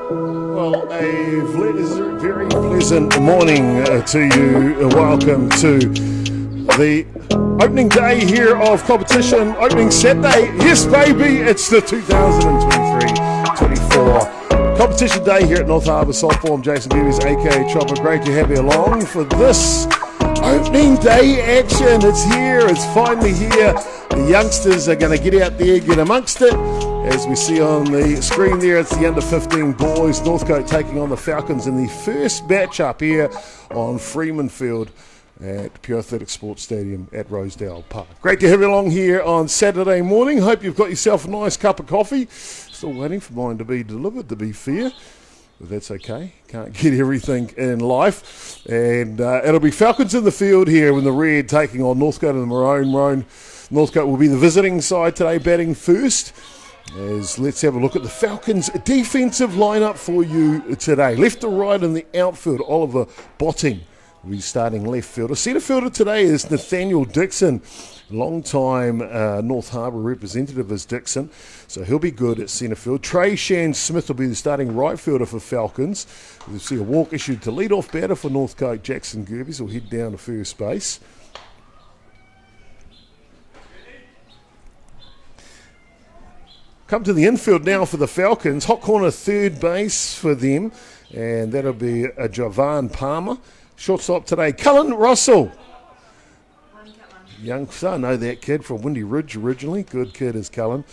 Well, a very pleasant morning to you. Welcome to the opening day here of competition, opening Saturday. Yes, baby, it's the 2023-24 competition day here at North Harbour Softball. I'm Jason.Chopper, aka Chopper. Great to have you along for this opening day action. It's here, it's finally here. The youngsters are going to get out there, get amongst it. As we see on the screen there, it's the under-15 boys. Northcote taking on the Falcons in the first match-up here on Freeman Field at Pure Athletic Sports Stadium at Rosedale Park. Great to have you along here on Saturday morning. Hope you've got yourself a nice cup of coffee. Still waiting for mine to be delivered, to be fair. But that's okay. Can't get everything in life. And it'll be Falcons in the field here in the red taking on Northcote in the maroon. Northcote will be the visiting side today, batting first. Let's have a look at the Falcons' defensive lineup for you today. Left to right in the outfield, Oliver Botting will be starting left fielder. Centre fielder today is Nathaniel Dixon, long-time North Harbour representative as Dixon, so he'll be good at centre field. Trey Shan-Smith will be the starting right fielder for Falcons. We'll see a walk issued to lead-off batter for Northcote. Jason Gerbes will head down to first base. Come to the infield now for the Falcons. Hot corner third base for them, and that'll be Javan Palmer. Shortstop today, Cullen Russell. Youngster, I know that kid from Windy Ridge originally. Good kid is Cullen.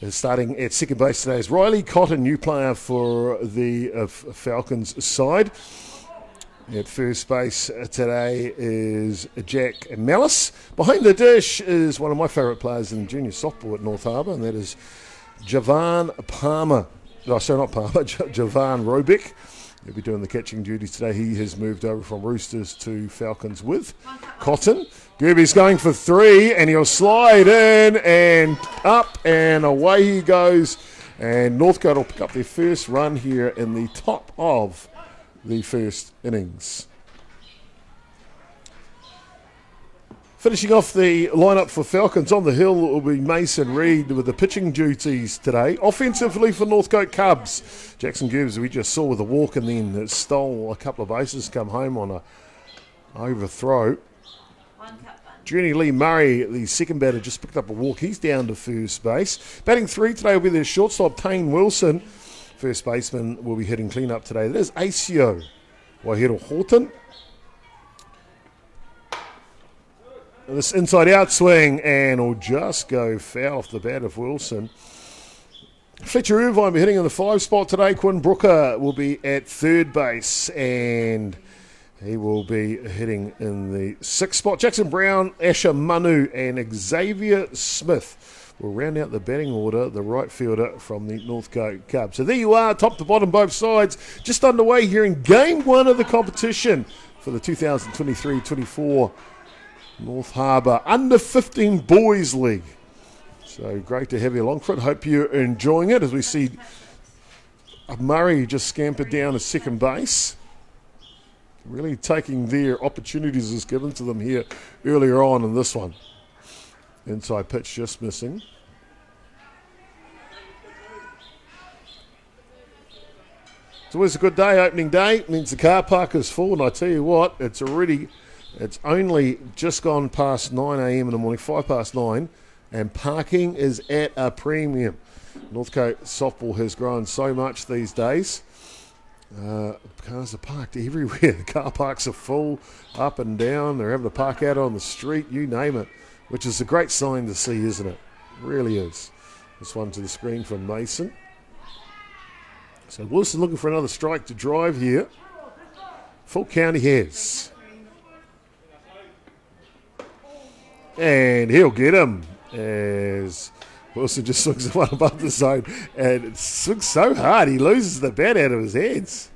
Starting at second base today is Riley Cotton, new player for the Falcons side. At first base today is Jack Mellis. Behind the dish is one of my favourite players in junior softball at North Harbour, and that is Javan Palmer. No, sorry, not Palmer, Javan Robick. He'll be doing the catching duties today. He has moved over from Roosters to Falcons with Cotton. Gerbes going for three, and he'll slide in and up, and away he goes. And Northcote will pick up their first run here in the top of the first innings. Finishing off the lineup for Falcons on the hill will be Mason Reid with the pitching duties today. Offensively for Northcote Cubs, Jackson Gerbes, we just saw with a walk and then stole a couple of bases, come home on a overthrow. Journey Lee Murray, the second batter, just picked up a walk. He's down to first base. Batting three today will be their shortstop, Tane Wilson. First baseman will be hitting clean-up today. That is Asio Wahiro Horton. This inside-out swing, and will just go foul off the bat of Wilson. Fletcher Irvine will be hitting in the 5 spot today. Quinn Brooker will be at third base, and he will be hitting in the 6th spot. Jackson Brown, Asher Manu, and Xavier Smith will round out the batting order, the right fielder from the Northcote Cubs. So there you are, top to bottom, both sides, just underway here in Game 1 of the competition for the 2023-24 North Harbour Under-15 Boys League. So great to have you along for it. Hope you're enjoying it as we see Murray just scampered down to second base. Really taking their opportunities as given to them here earlier on in this one. Inside pitch just missing. It's always a good day, opening day. It means the car park is full, and I tell you what, it's only just gone past 9 a.m. in the morning, 5 past 9, and parking is at a premium. Northcote softball has grown so much these days. Cars are parked everywhere. The car parks are full, up and down. They're having to park out on the street, you name it, which is a great sign to see, isn't it? It really is. This one to the screen from Mason. So Wilson looking for another strike to drive here. Full count he has. And he'll get him as Wilson just swings the one above the zone, and it swings so hard he loses the bat out of his hands.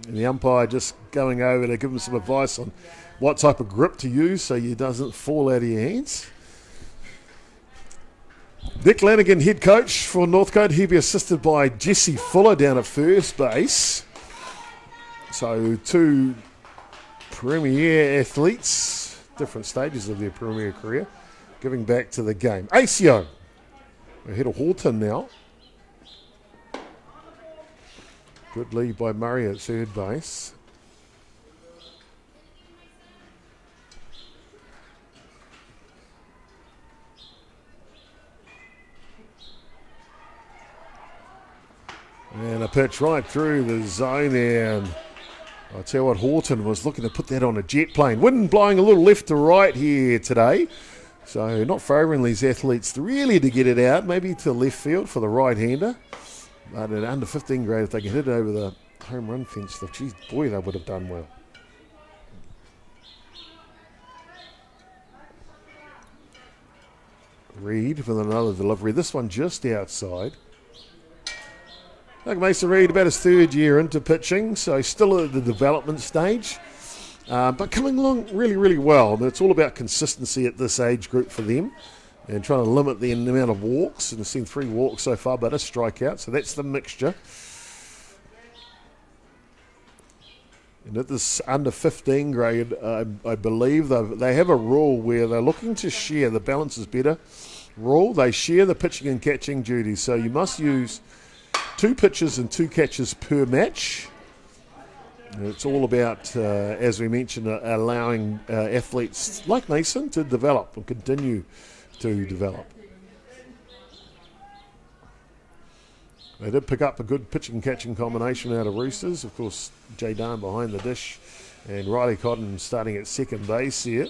And the umpire just going over to give him some advice on what type of grip to use so it doesn't fall out of your hands. Nick Lanigan, head coach for Northcote. He'll be assisted by Jesse Fuller down at first base. So two premier athletes, different stages of their premier career, giving back to the game. Asio Ahead of Horton now. Good lead by Murray at third base. And a pitch right through the zone there. And I'll tell you what, Horton was looking to put that on a jet plane. Wind blowing a little left to right here today. So not favouring these athletes really to get it out. Maybe to left field for the right-hander. But at under 15 grade, if they can hit it over the home run fence, geez, boy, they would have done well. Reed with another delivery. This one just outside. Like Mason Reed, about his third year into pitching, so still at the development stage, but coming along really, really well. I mean, it's all about consistency at this age group for them and trying to limit the amount of walks. And I've seen 3 walks so far, but a strikeout, so that's the mixture. And at this under 15 grade, I believe they have a rule where they're looking to share, the balance is better rule, they share the pitching and catching duties, so you must use 2 pitches and 2 catches per match. And it's all about, as we mentioned, allowing athletes like Mason to develop and continue to develop. They did pick up a good pitching and catching combination out of Roosters. Of course, Jay Darn behind the dish and Riley Cotton starting at second base here.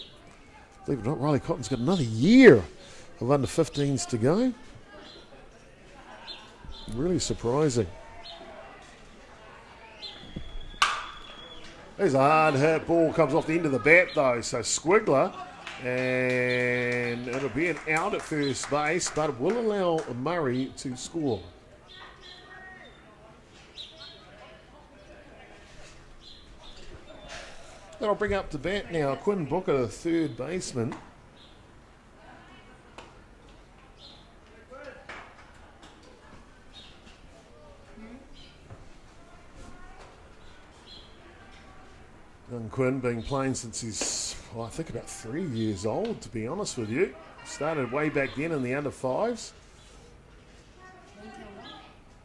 Believe it or not, Riley Cotton's got another year of under 15s to go. Really surprising. There's a hard hit ball, comes off the end of the bat though, so Squiggler, and it'll be an out at first base, but it will allow Murray to score. That'll bring up the bat now Quinn Booker, the third baseman. Young Quinn been playing since he's, well, I think about 3 years old, to be honest with you. Started way back then in the under 5s.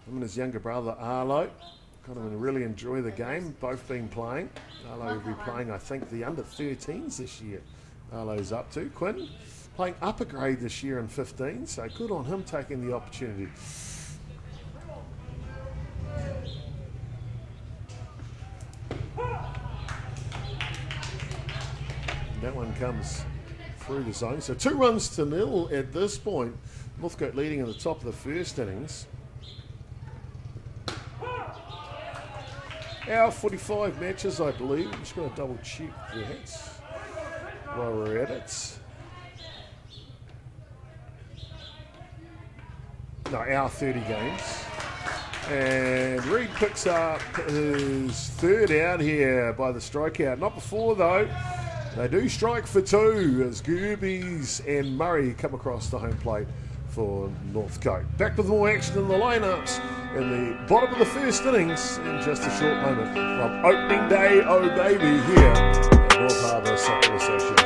Him and his younger brother Arlo kind of really enjoy the game, both been playing. Arlo will be playing, I think, the under 13s this year. Arlo's up to. Quinn playing upper grade this year in 15, so good on him taking the opportunity. That one comes through the zone. So 2-0 at this point. Northcote leading at the top of the first innings. Our 45 matches, I believe. I'm just going to double check that while we're at it. No, our 30 games. And Reed picks up his third out here by the strikeout. Not before, though. They do strike for 2 as Gerbes and Murray come across the home plate for Northcote. Back with more action in the lineups in the bottom of the first innings in just a short moment from opening day, oh baby, here at North Harbour Soccer Association.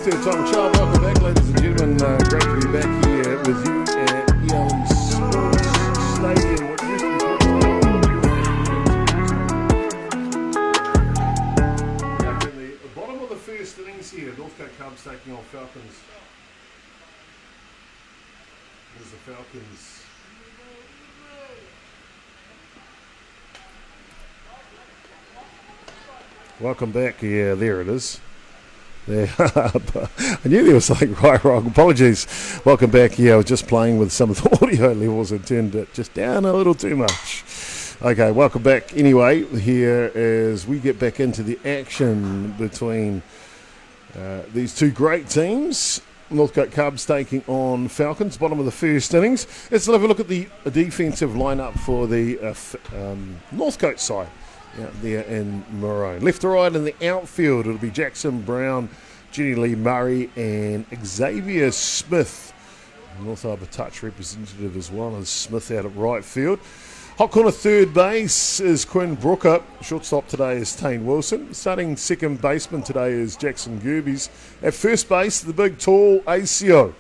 third time child. Welcome back, ladies and gentlemen. Great to be back here with you at Young Sports Stadium. What used to be called the bottom of the first innings here. Northcote Cubs taking on Falcons. There's the Falcons. Welcome back. Yeah, there it is. There. I knew there was something right wrong. Apologies. Welcome back. Yeah, I was just playing with some of the audio levels and turned it just down a little too much. Okay, welcome back. Anyway, here as we get back into the action between these two great teams. Northcote Cubs taking on Falcons, bottom of the first innings. Let's have a look at the defensive lineup for the Northcote side. Out there in maroon. Left to right in the outfield, it'll be Jackson Brown, Jenny Lee Murray, and Xavier Smith. North Harbour Touch representative as well as Smith out at right field. Hot corner third base is Quinn Brooker. Shortstop today is Tane Wilson. Starting second baseman today is Jackson Gerbes. At first base, the big tall ACO,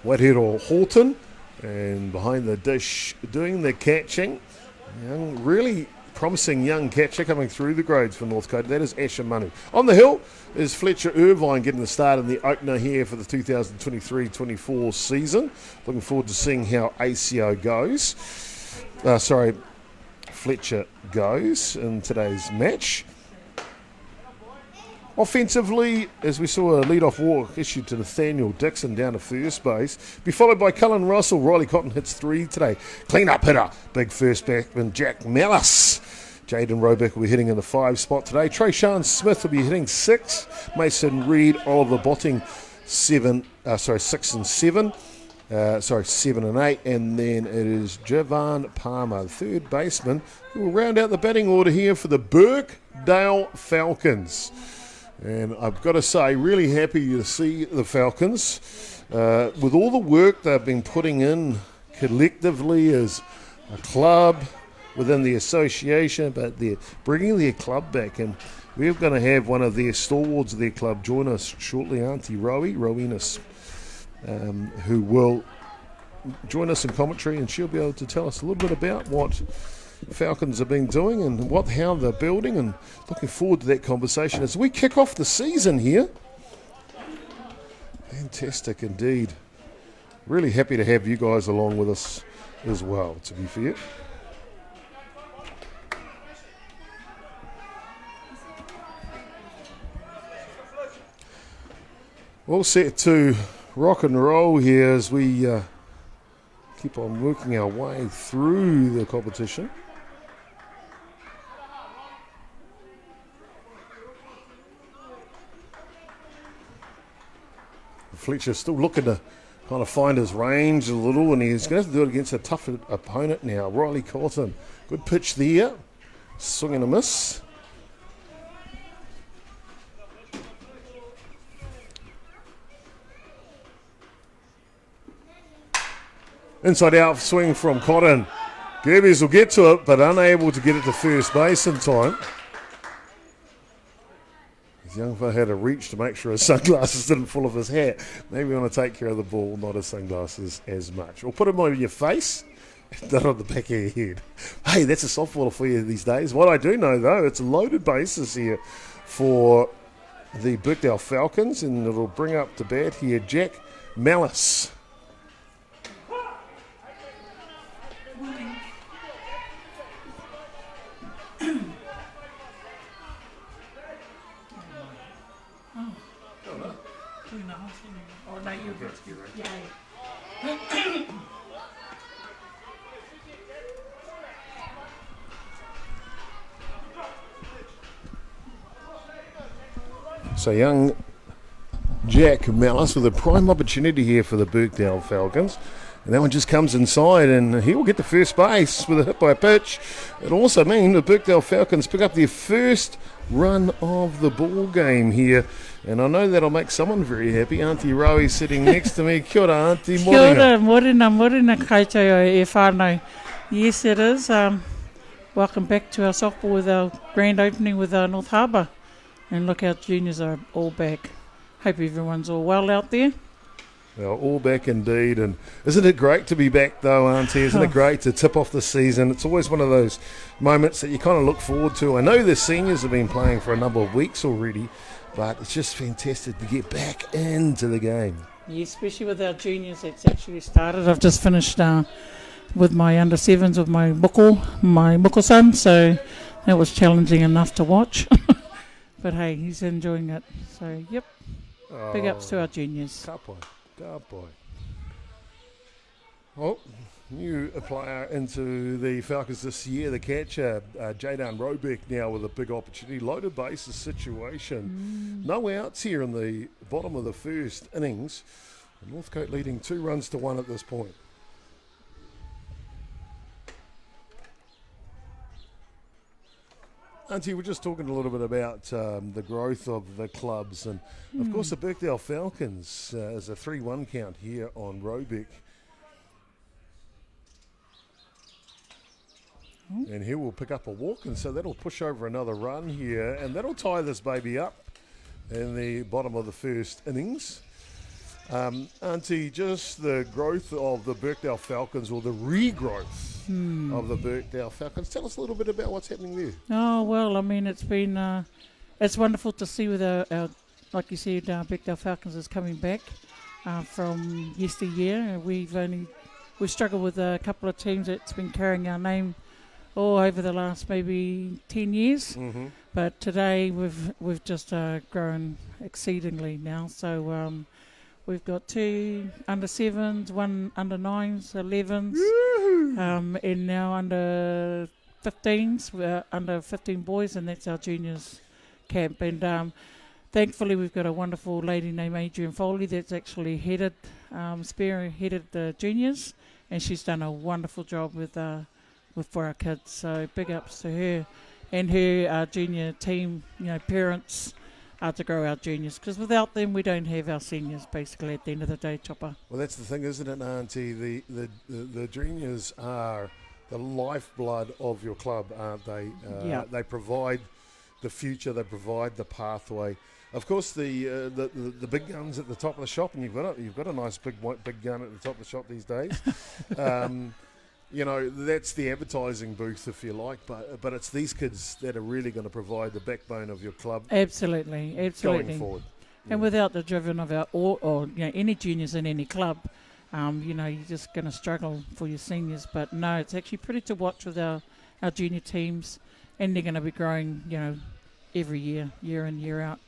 Whitehead or Horton. And behind the dish, doing the catching, really promising young catcher coming through the grades for Northcote. That is Asher Manu. On the hill is Fletcher Irvine getting the start in the opener here for the 2023-24 season. Looking forward to seeing how ACO goes. Fletcher goes in today's match. Offensively, as we saw a lead-off walk issued to Nathaniel Dixon down to first base, be followed by Cullen Russell. Riley Cotton hits 3 today. Clean-up hitter, big first baseman Jack Mallis. Jaden Robeck will be hitting in the 5 spot today. Trayshawn Smith will be hitting 6. Mason Reed, Oliver Botting 6 and 7. 7 and 8. And then it is Javan Palmer, the third baseman, who will round out the batting order here for the Birkdale Falcons. And I've got to say, really happy to see the Falcons with all the work they've been putting in collectively as a club within the association, but they're bringing their club back. And we're going to have one of their stalwarts of their club join us shortly, Auntie Rowenas, who will join us in commentary, and she'll be able to tell us a little bit about what Falcons have been doing and how they're building, and looking forward to that conversation as we kick off the season here. Fantastic indeed. Really happy to have you guys along with us as well, to be fair. All set to rock and roll here as we keep on working our way through the competition. Fletcher still looking to kind of find his range a little, and he's going to have to do it against a tough opponent now. Riley Cotton, good pitch there, swing and a miss. Inside out swing from Cotton. Gerbes will get to it, but unable to get it to first base in time. His young fellow had to reach to make sure his sunglasses didn't fall off his hat. Maybe you want to take care of the ball, not his sunglasses as much. Or put them over your face, not on the back of your head. Hey, that's a softball for you these days. What I do know, though, it's a loaded bases here for the Birkdale Falcons, and it'll bring up to bat here Jack Mallis. So young Jack Mallis with a prime opportunity here for the Birkdale Falcons. And that one just comes inside, and he will get to first base with a hit by a pitch. It also means the Birkdale Falcons pick up their first run of the ball game here. And I know that'll make someone very happy. Auntie Rowie sitting next to me. Kia ora, Auntie. Kia ora, morena kaitau e whānau. Yes, it is. Welcome back to our softball with our grand opening with North Harbour. And look, our juniors are all back. hope everyone's all well out there. Well, all back indeed, and isn't it great to be back though, Auntie? Isn't it great to tip off the season? It's always one of those moments that you kind of look forward to. I know the seniors have been playing for a number of weeks already, but it's just fantastic to get back into the game. Yeah, especially with our juniors that's actually started. I've just finished with my under sevens with my muko son, so that was challenging enough to watch. But hey, he's enjoying it. So yep, big ups to our juniors. Good boy. Well, new player into the Falcons this year, the catcher, Jaydan Robeck, now with a big opportunity. Loaded bases situation. No outs here in the bottom of the first innings. Northcote leading 2-1 at this point. Auntie, we're just talking a little bit about the growth of the clubs, and of course the Birkdale Falcons is a 3-1 count here on Robeck. And he will pick up a walk, and so that'll push over another run here, and that'll tie this baby up in the bottom of the first innings. Auntie, just the growth of the Birkdale Falcons, or the regrowth of the Birkdale Falcons. Tell us a little bit about what's happening there. Oh, well, I mean, it's been, it's wonderful to see with our like you said, Birkdale Falcons is coming back from yesteryear. We've struggled with a couple of teams that's been carrying our name over the last maybe 10 years. Mm-hmm. But today we've just grown exceedingly now. So we've got 2 under 7s, 1 under 9s, 11s, and now under 15s. We're under 15 boys, and that's our juniors camp. And thankfully we've got a wonderful lady named Adrian Foley that's actually spearheaded the juniors, and she's done a wonderful job for our kids. So big ups to her and her junior team, parents, to grow our juniors, because without them we don't have our seniors basically at the end of the day, Chopper. Well, that's the thing, isn't it, Auntie? The juniors are the lifeblood of your club, aren't they? They provide the future, they provide the pathway. Of course, the big guns at the top of the shop, and you've got a nice big gun at the top of the shop these days. That's the advertising booth, if you like, but it's these kids that are really going to provide the backbone of your club. Absolutely. Going forward. And without the driven of our or any juniors in any club, you're just going to struggle for your seniors. But no, it's actually pretty to watch with our junior teams, and they're going to be growing, every year in, year out.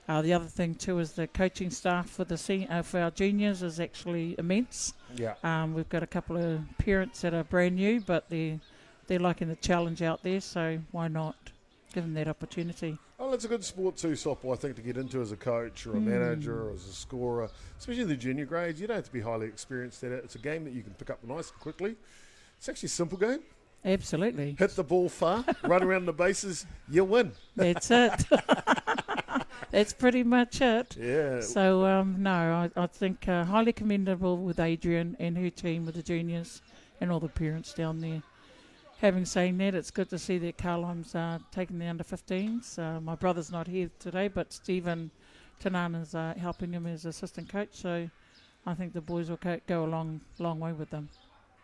The other thing too is the coaching staff for for our juniors is actually immense. Yeah. We've got a couple of parents that are brand new, but they're liking the challenge out there. So why not give them that opportunity? Well, it's a good sport too, softball, I think, to get into as a coach or a manager or as a scorer, especially the junior grades. You don't have to be highly experienced at it. It's a game that you can pick up nice and quickly. It's actually a simple game. Absolutely. Hit the ball far, run around the bases, you win. That's it. That's pretty much it. Yeah. So, I think highly commendable with Adrian and her team with the juniors and all the parents down there. Having said that, it's good to see that Carline's taking the under-15s. My brother's not here today, but Stephen Tanana's helping him as assistant coach. So I think the boys will go a long way with them.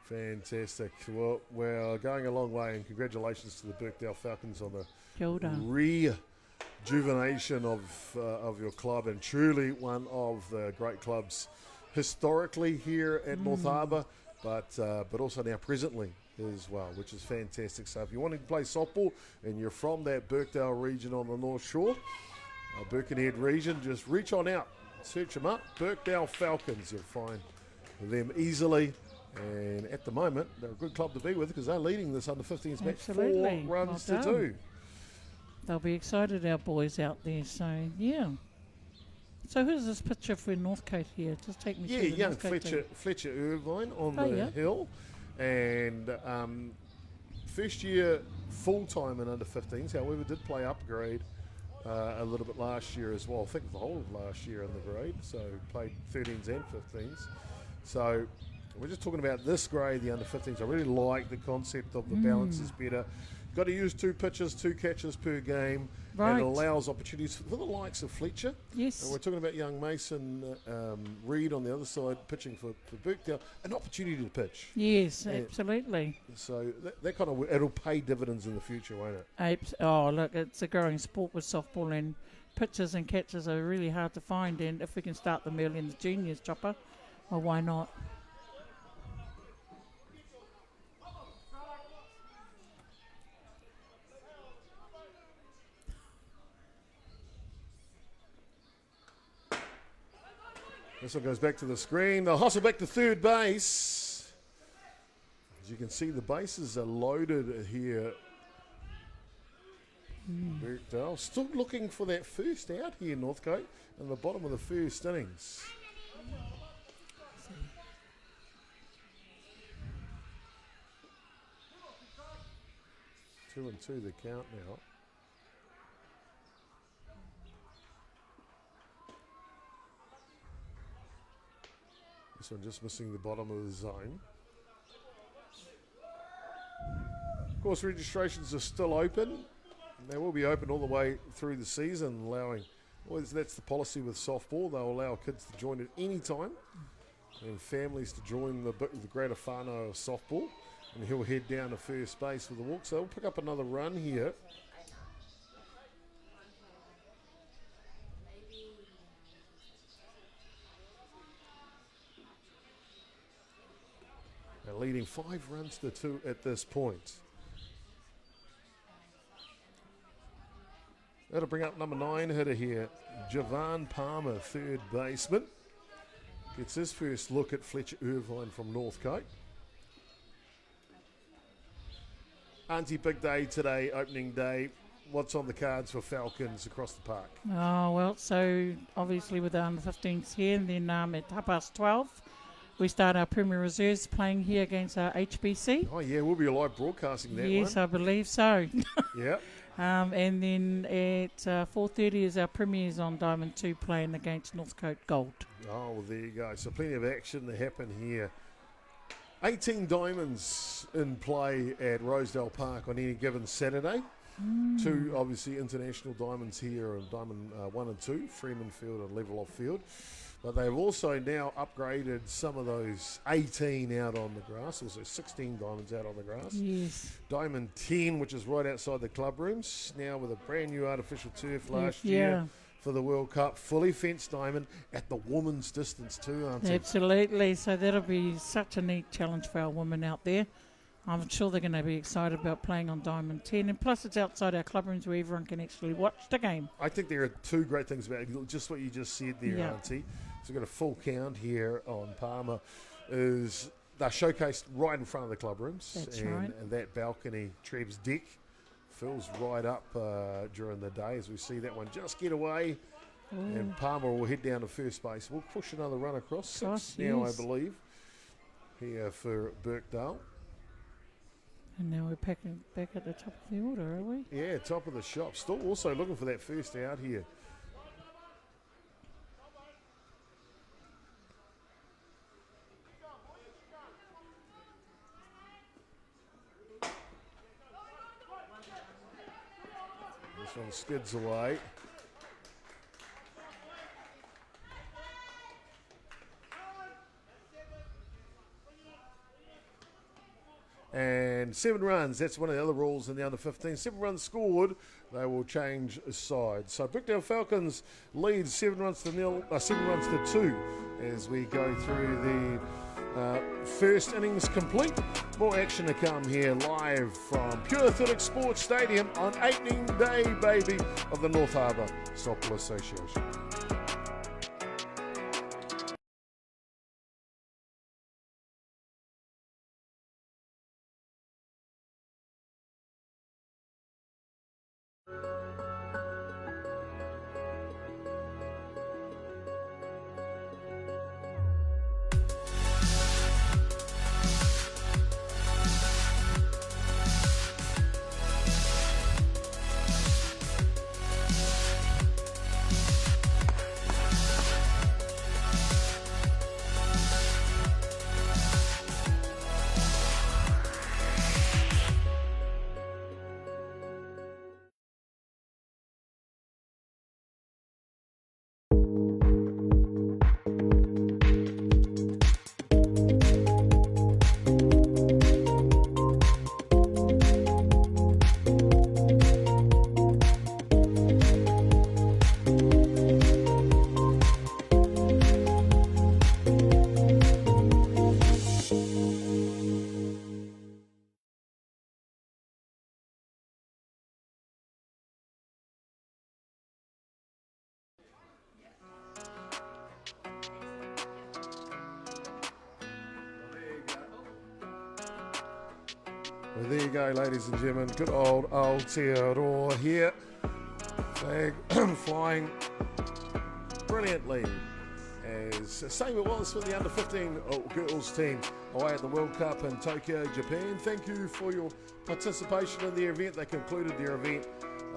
Fantastic. Well, we're going a long way, and congratulations to the Birkdale Falcons on the Kia ora. rejuvenation of your club, and truly one of the great clubs historically here at North Harbour, but also now presently as well, which is fantastic. So if you're wanting to play softball and you're from that Birkdale region on the North Shore, Birkenhead region, just reach on out, search them up, Birkdale Falcons. You'll find them easily. And at the moment, they're a good club to be with because they're leading this under-15s match 4 runs to 2. They'll be excited, our boys out there. So, yeah. So who's this picture for Northcote here? Just take me through the young Northcote Fletcher Irvine on the hill. And first year full-time in under-15s. However, did play upgrade a little bit last year as well. I think the whole of last year in the grade. So played 13s and 15s. So we're just talking about this grade, the under-15s. I really like the concept of the balance is better. got to use 2 pitches, 2 catches per game. Right. And it allows opportunities for the likes of Fletcher. Yes. And we're talking about young Mason Reid on the other side, pitching for Birkdale. An opportunity to pitch. Yes, absolutely. So that kind of, it'll pay dividends in the future, won't it? Oh, look, it's a growing sport with softball, and pitches and catches are really hard to find. And if we can start them early in the juniors, Chopper, well, why not? This one goes back to the screen. They'll hustle back to third base. As you can see, the bases are loaded here. Birkdale still looking for that first out here, Northcote, in the bottom of the first innings. Two and two the count now. This one just missing the bottom of the zone. Of course, registrations are still open. They will be open all the way through the season, allowing, well, that's the policy with softball. They'll allow kids to join at any time and families to join the greater whānau of softball. And he'll head down to first base with a walk. So we'll pick up another run here. They're leading 5 runs to 2 at this point. That'll bring up number 9 hitter here, Javan Palmer, third baseman. Gets his first look at Fletcher Irvine from Northcote. Auntie, big day today, opening day. What's on the cards for Falcons across the park? Oh, well, so obviously with the under-15s here, and then at 12:30, we start our Premier Reserves playing here against our HBC. Oh, yeah, we'll be live broadcasting that one. Yes, I believe so. Yeah. And then at 4:30 is our Premiers on Diamond 2 playing against Northcote Gold. Oh, well, there you go. So plenty of action to happen here. 18 diamonds in play at Rosedale Park on any given Saturday. 2 obviously international diamonds here, and Diamond 1 and 2, Freeman Field and Level Off Field. But they've also now upgraded some of those 18 out on the grass, also 16 diamonds out on the grass. Yes. Diamond 10, which is right outside the club rooms, now with a brand new artificial turf last year for the World Cup. Fully fenced diamond at the women's distance too, aren't they? Absolutely. So that'll be such a neat challenge for our women out there. I'm sure they're going to be excited about playing on Diamond 10. And plus it's outside our club rooms where everyone can actually watch the game. I think there are 2 great things about it. Just what you just said there, Auntie. So we've got a full count here on Palmer. They're showcased right in front of the club rooms. That's right. And that balcony, Trev's deck, fills right up during the day as we see that one just get away. Ooh. And Palmer will head down to first base. We'll push another run across. 6 now, I believe, here for Birkdale. And now we're back at the top of the order, are we? Yeah, top of the shop. Still also looking for that first out here. This one skids away. And 7 runs, that's one of the other rules in the under-15. 7 runs scored, they will change sides. So Birkdale Falcons lead 7 runs to 2 as we go through the first innings complete. More action to come here live from Pure Athletic Sports Stadium on opening day, baby, of the North Harbour Softball Association. Well, there you go, ladies and gentlemen. Good old Aotearoa here. Flag flying brilliantly. As same it was for the under-15 girls team away at the World Cup in Tokyo, Japan. Thank you for your participation in the event. They concluded their event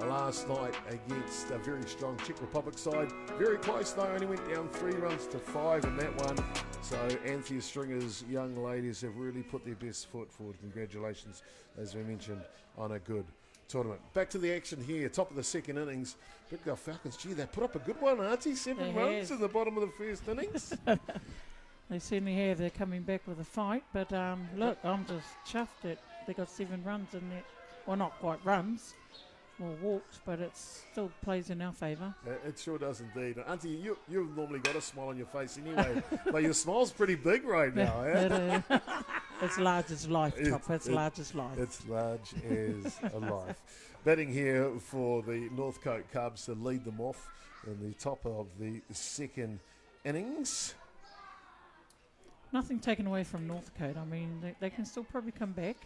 last night against a very strong Czech Republic side. Very close though, only went down 3-5 in that one. So Anthea Stringer's young ladies have really put their best foot forward. Congratulations, as we mentioned, on a good tournament. Back to the action here, top of the second innings. Birkdale Falcons, gee, they put up a good one, aren't they? 7 runs in the bottom of the first innings. They certainly have. They're coming back with a fight, but look, I'm just chuffed that they got 7 runs in that. Well, not quite runs, more walks, but it still plays in our favour. It sure does indeed. Auntie, you've normally got a smile on your face anyway, but your smile's pretty big right now. Eh? It's large as life, Chopper. It's large as life. It's large as a life. Batting here for the Northcote Cubs to lead them off in the top of the second innings. Nothing taken away from Northcote. I mean, they can still probably come back.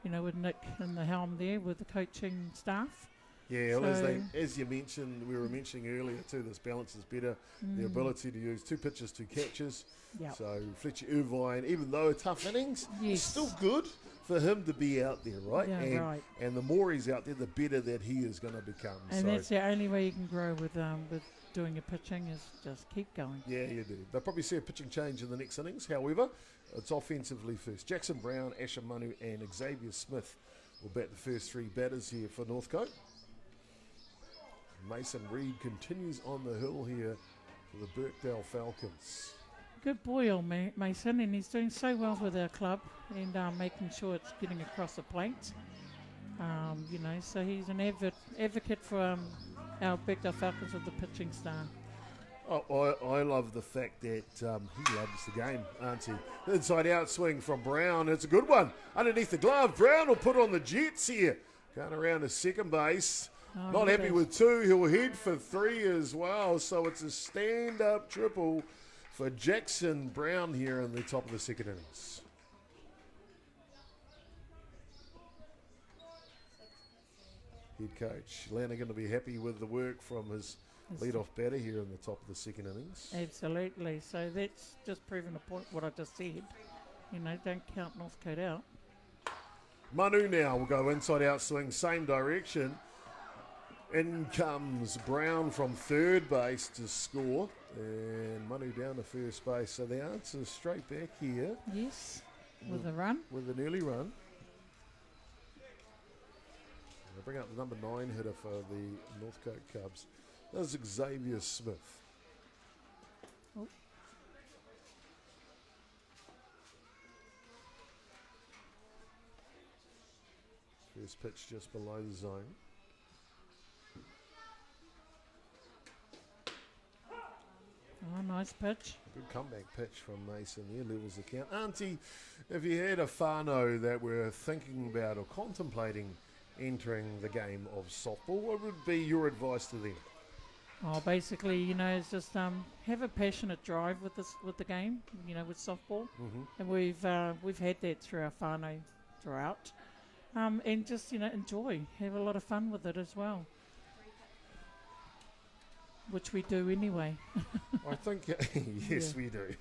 You know, with Nick in the helm there, with the coaching staff. Yeah, well, as you mentioned, we were mentioning earlier too, this balance is better. The ability to use 2 pitches, 2 catches. Yep. So Fletcher Irvine, even though a tough innings, it's still good for him to be out there, right? Yeah, right. And the more he's out there, the better that he is going to become. And that's the only way you can grow with doing your pitching is just keep going. Yeah, you do. They'll probably see a pitching change in the next innings. However, it's offensively first. Jackson Brown, Asher Manu and Xavier Smith will bat the first 3 batters here for Northcote. Mason Reid continues on the hill here for the Birkdale Falcons. Good boy, old Mason, and he's doing so well with our club and making sure it's getting across the plate. You know, so he's an advocate for our Birkdale Falcons with the pitching star. Oh, I love the fact that he loves the game, aren't he? Inside out swing from Brown. It's a good one. Underneath the glove. Brown will put on the Jets here. Going around to second base. Not happy with 2. He'll head for 3 as well. So it's a stand-up triple for Jackson Brown here in the top of the second innings. Head coach Lanigan to be happy with the work from his lead-off batter here in the top of the second innings. Absolutely. So that's just proving a point what I just said. You know, don't count Northcote out. Manu now will go inside-out swing, same direction. In comes Brown from third base to score. And Manu down to first base. So the answer is straight back here. Yes, with a run. With an early run. They bring up the number 9 hitter for the Northcote Cubs. That's Xavier Smith. Oh. First pitch just below the zone. Oh, nice pitch. Good comeback pitch from Mason there, levels the count. Auntie, if you had a whānau that were thinking about or contemplating entering the game of softball, what would be your advice to them? Oh, basically, you know, it's just have a passionate drive with the game, you know, with softball. Mm-hmm. And we've had that through our whānau throughout. And just, you know, enjoy, have a lot of fun with it as well. Which we do anyway. I think yes, we do.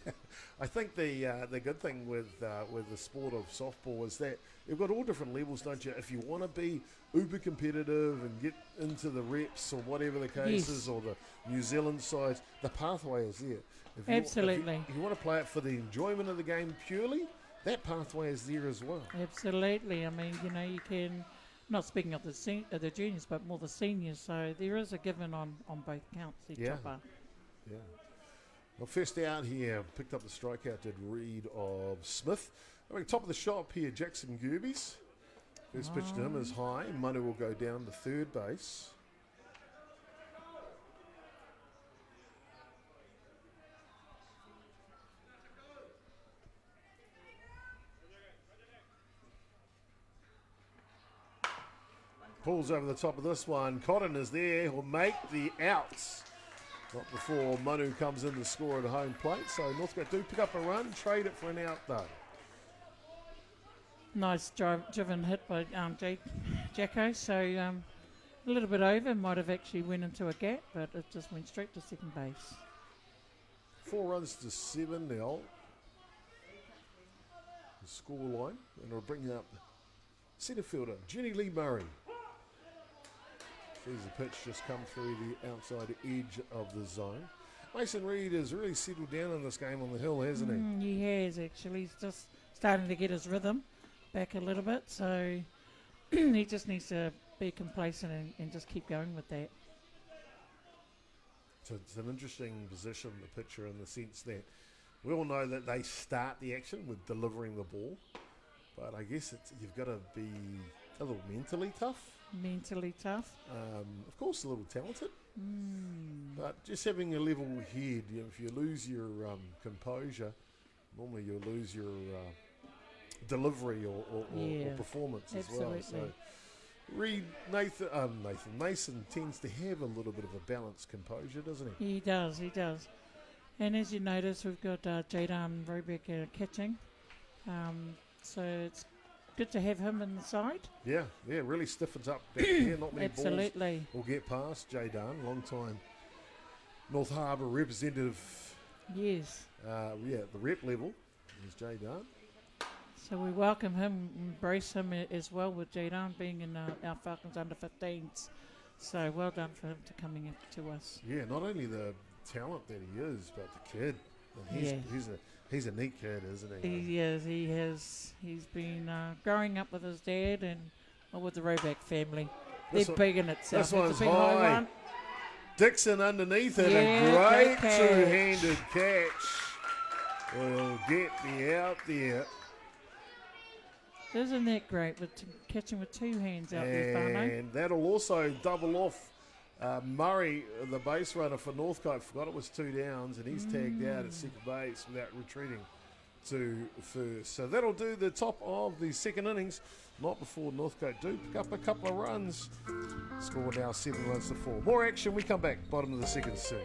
I think the good thing with the sport of softball is that you've got all different levels, don't you? If you want to be uber competitive and get into the reps or whatever the case is, or the New Zealand sides, the pathway is there. Absolutely. If you want to play it for the enjoyment of the game purely, that pathway is there as well. Absolutely. I mean, you know, you can. Not speaking of the juniors, but more the seniors. So there is a given on both counts. Yeah. Yeah. Well, first out here, picked up the strikeout, did Reed of Smith. Top of the shop here, Jackson Gerbes. First pitch to him is high. Manu will go down to third base. Pulls over the top of this one. Cotton is there. He'll make the outs. Not before Manu comes in to score at home plate. So Northcote do pick up a run, trade it for an out though. Nice driven hit by Jacko. So a little bit over. Might have actually went into a gap, but it just went straight to second base. 4 runs to 7 now. The score line. And it'll bring up centre fielder, Jenny Lee Murray. There's the pitch just come through the outside edge of the zone. Mason Reed has really settled down in this game on the hill, hasn't he? He has, actually. He's just starting to get his rhythm back a little bit. So he just needs to be complacent and just keep going with that. So it's an interesting position, the pitcher, in the sense that we all know that they start the action with delivering the ball. But I guess you've got to be a little mentally tough. Mentally tough. Of course, a little talented. But just having a level head, if you lose your composure, normally you'll lose your delivery or performance absolutely. As well. So Mason tends to have a little bit of a balanced composure, doesn't he? He does. And as you notice, we've got Jaden Robeck catching. So it's good to have him in the side. Yeah, really stiffens up back there. Not many absolutely. balls will get past Jaden. Long time North Harbour representative. Yes. The rep level is Jaden. So we welcome him, embrace him as well with Jaden being in our Falcons under 15s. So well done for him to coming in to us. Yeah, not only the talent that he is, but the kid. He's a neat kid, isn't he? He is. He has. He's been growing up with his dad and with the Robeck family. They're big in itself. This one's it's a big high. one. Dixon underneath it. A great two-handed catch. Will get the out there. Isn't that great? With catching with two hands out there, Fano. And that'll also double off Murray, the base runner for Northcote. Forgot it was 2 downs, and he's tagged out at second base without retreating to first. So that'll do the top of the second innings. Not before Northcote do pick up a couple of runs. Score now 7 runs to 4. More action. We come back. Bottom of the second soon.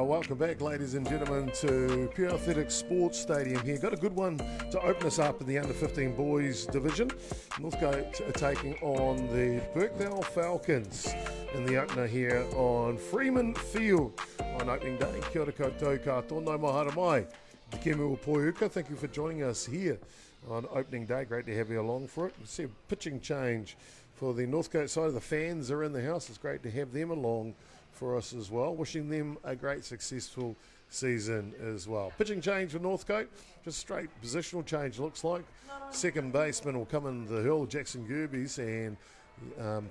Welcome back, ladies and gentlemen, to Pure Athletics Sports Stadium here. Got a good one to open us up in the under-15 boys division. Northcote are taking on the Birkdale Falcons in the opener here on Freeman Field on opening day. Kia ora koutou katoa, no mahara mai. Te kemu o poiuka, thank you for joining us here on opening day. Great to have you along for it. We see a pitching change for the Northcote side. The fans are in the house. It's great to have them along for us as well. Wishing them a great successful season as well. Pitching change for Northcote, just straight positional change looks like. Second baseman will come in the hill, Jackson Gerbes, and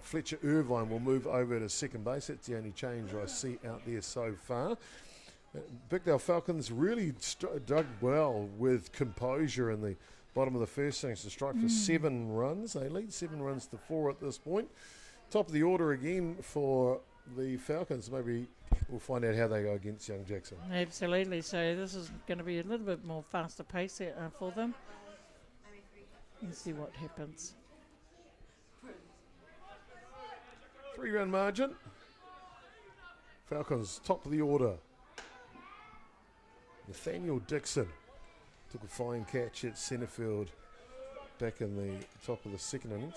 Fletcher Irvine will move over to second base. That's the only change I see out there so far. Birkdale Falcons really dug well with composure in the bottom of the first innings to strike for 7 runs. They lead 7 runs to 4 at this point. Top of the order again for the Falcons. Maybe we'll find out how they go against young Jackson. Absolutely. So this is going to be a little bit more faster pace for them. Let's see what happens. 3-run margin. Falcons top of the order. Nathaniel Dixon took a fine catch at centre field back in the top of the second innings.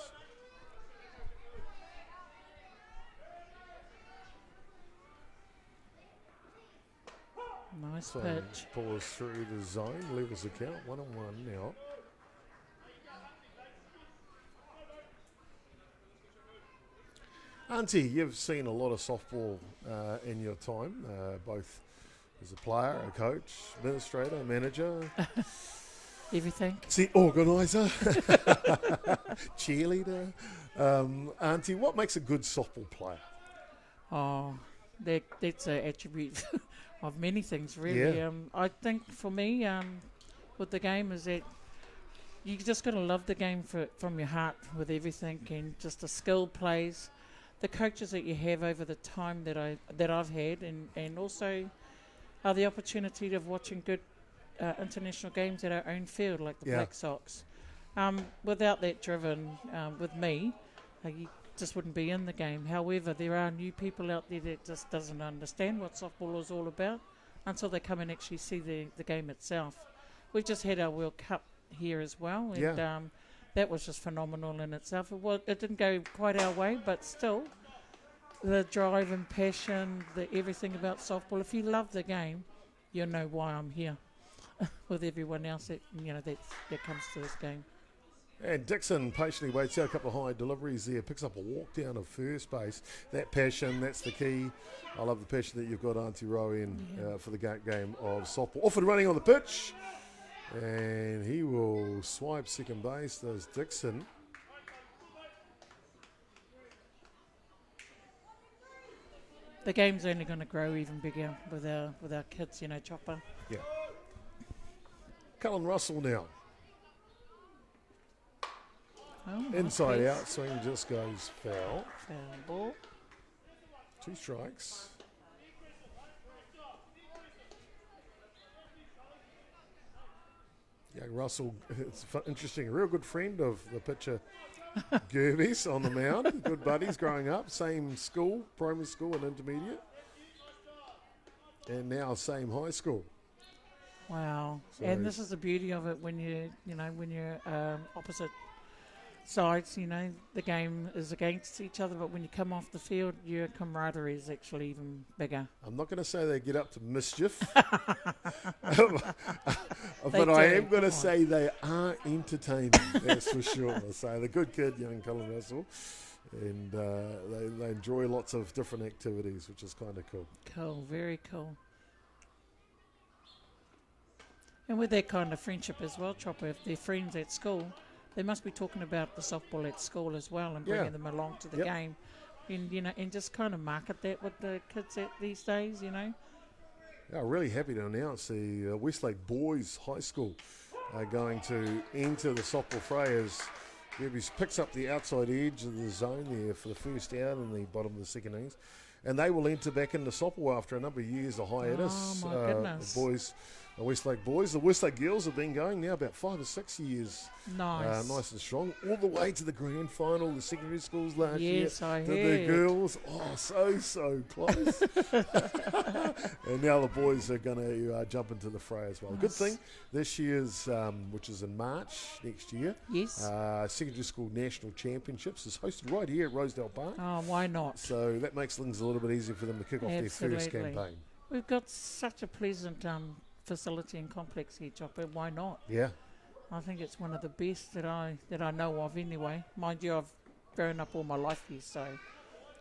Nice pitch. Pulls through the zone, levels the count, 1-1 now. Auntie, you've seen a lot of softball in your time, both as a player, a coach, administrator, manager. Everything. See, organiser, cheerleader. Auntie, what makes a good softball player? Oh, that's an attribute of many things, really. Yeah. I think for me, with the game is that you just got to love the game from your heart with everything, and just the skill plays, the coaches that you have over the time that I've had, and also the opportunity of watching good international games at our own field, like the Black Sox. Without that driven with me, you just wouldn't be in the game. However, there are new people out there that just doesn't understand what softball is all about until they come and actually see the game itself. We've just had our World Cup here as well, and that was just phenomenal in itself. It didn't go quite our way, but still, the drive and passion, everything about softball. If you love the game, you'll know why I'm here with everyone else that comes to this game. And Dixon patiently waits out a couple of high deliveries there, picks up a walk down of first base. That passion, that's the key. I love the passion that you've got, Auntie Rowan, for the game of softball. Off and running on the pitch. And he will swipe second base, does Dixon. The game's only going to grow even bigger with our kids, Chopper. Yeah. Cullen Russell now. Oh, inside nice. out, swing just goes foul. Foul ball. 2 strikes. Young Russell, it's interesting, a real good friend of the pitcher Gerbes on the mound. Good buddies growing up, same school, primary school and intermediate. And now same high school. Wow. So and this is the beauty of it when you're opposite sides, the game is against each other, but when you come off the field, your camaraderie is actually even bigger. I'm not going to say they get up to mischief, but I am going to say they are entertaining, that's for sure. So the good kid, young Cullen Russell, and they enjoy lots of different activities, which is kind of cool. Cool, very cool. And with that kind of friendship as well, Chopper, if they're friends at school, they must be talking about the softball at school as well and bringing them along to the game. And, and just kind of market that with the kids these days, Yeah, I'm really happy to announce the Westlake Boys High School are going to enter the softball fray as Gerbes picks up the outside edge of the zone there for the first out in the bottom of the second innings. And they will enter back into softball after a number of years of hiatus. Oh, my goodness. The boys, the Westlake boys. The Westlake girls have been going now about 5 or 6 years. Nice. Nice and strong. All the way to the grand final, the secondary schools last year. Yes, I heard. The girls, so close. And now the boys are going to jump into the fray as well. Nice. Good thing, this year's, which is in March next year, yes, secondary school national championships is hosted right here at Rosedale Park. Oh, why not? So that makes things a little bit easier for them to kick off their first campaign. We've got such a pleasant facility and complex here, Chopper. Why not? Yeah. I think it's one of the best that I know of anyway. Mind you, I've grown up all my life here, so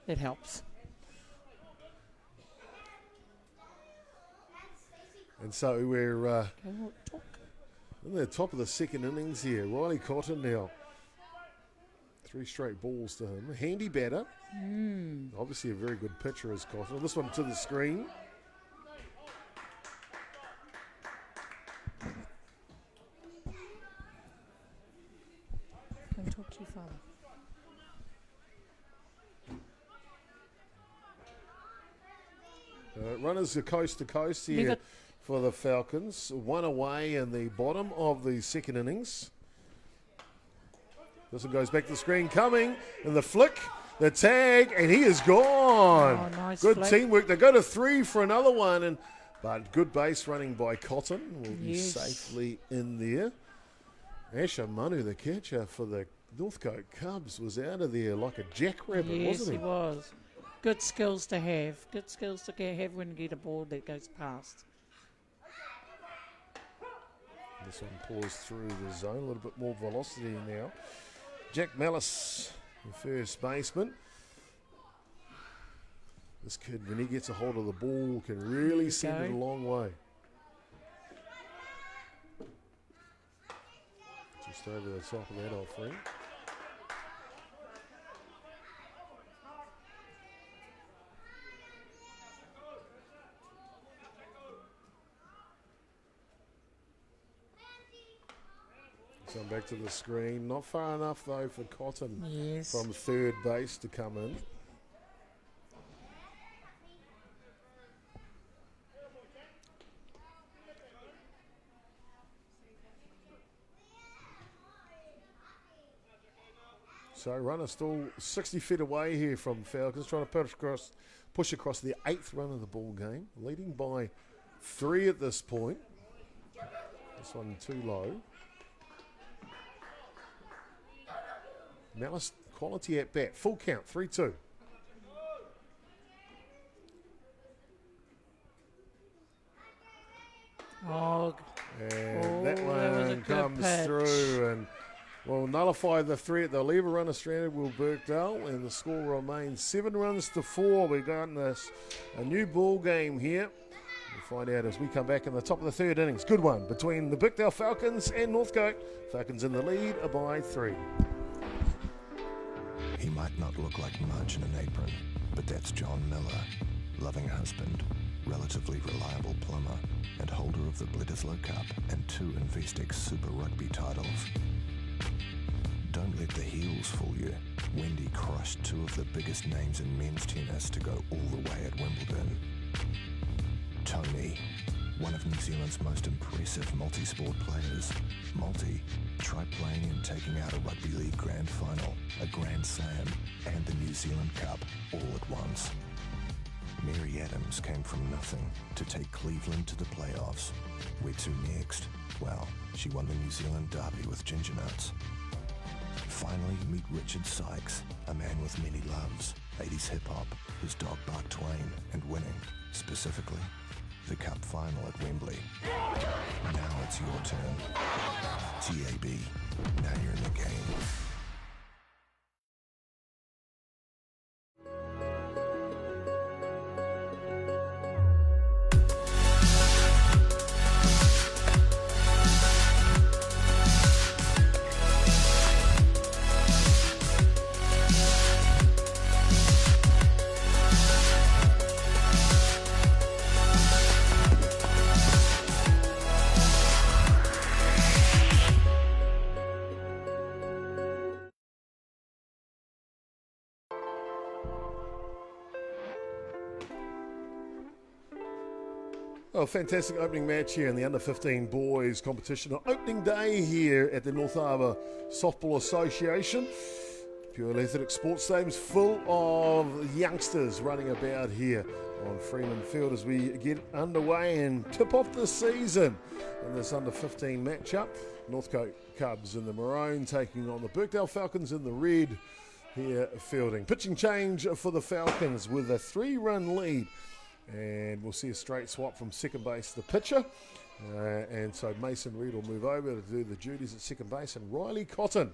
it helps. And so we're in the top of the second innings here. Riley Cotton now. 3 straight balls to him. Handy batter. Obviously a very good pitcher is Cotton. This one to the screen. Don't talk too far. Runners are coast to coast here for the Falcons. One away in the bottom of the second innings. This one goes back to the screen, coming, and the flick, the tag, and he is gone. Oh, nice good flick. Teamwork. They go to 3 for another one, but good base running by Cotton will be safely in there. Asher Manu, the catcher for the Northcote Cubs, was out of there like a jackrabbit, wasn't he? Yes, he was. Good skills to have. Good skills to have when you get a ball that goes past. This one pours through the zone, a little bit more velocity now. Jack Mallis, the first baseman. This kid, when he gets a hold of the ball, can really send it a long way. Just over the top of that offering. So back to the screen. Not far enough, though, for Cotton from third base to come in. So runner still 60 feet away here from Falcons, trying to push across the 8th run of the ball game, leading by 3 at this point. This one too low. Malice, quality at bat. Full count, 3-2. And that one comes through and will nullify the threat. They'll leave a runner stranded with Birkdale, and the score remains 7 runs to 4. We've got a new ball game here. We'll find out as we come back in the top of the third innings. Good one between the Birkdale Falcons and Northcote. Falcons in the lead by 3. He might not look like much in an apron, but that's John Miller, loving husband, relatively reliable plumber, and holder of the Bledisloe Cup and 2 Investex Super Rugby titles. Don't let the heels fool you. Wendy crushed 2 of the biggest names in men's tennis to go all the way at Wimbledon. Tony, one of New Zealand's most impressive multi-sport players. Try playing and taking out a rugby league grand final, a grand slam, and the New Zealand Cup all at once. Mary Adams came from nothing to take Cleveland to the playoffs. Where to next? Well, she won the New Zealand Derby with Ginger Nuts. Finally, meet Richard Sykes, a man with many loves, 80s hip-hop, his dog Bark Twain, and winning, specifically, the Cup final at Wembley. Now it's your turn. TAB, now you're in the game. Oh, fantastic opening match here in the under-15 boys competition on opening day here at the North Harbour Softball Association. Purely Athletic Sports Stadium's full of youngsters running about here on Freeman Field as we get underway and tip off the season in this under-15 matchup. Northcote Cubs in the maroon taking on the Birkdale Falcons in the red here fielding. Pitching change for the Falcons with a 3-run lead. And we'll see a straight swap from second base to the pitcher. And so Mason Reid will move over to do the duties at second base. And Riley Cotton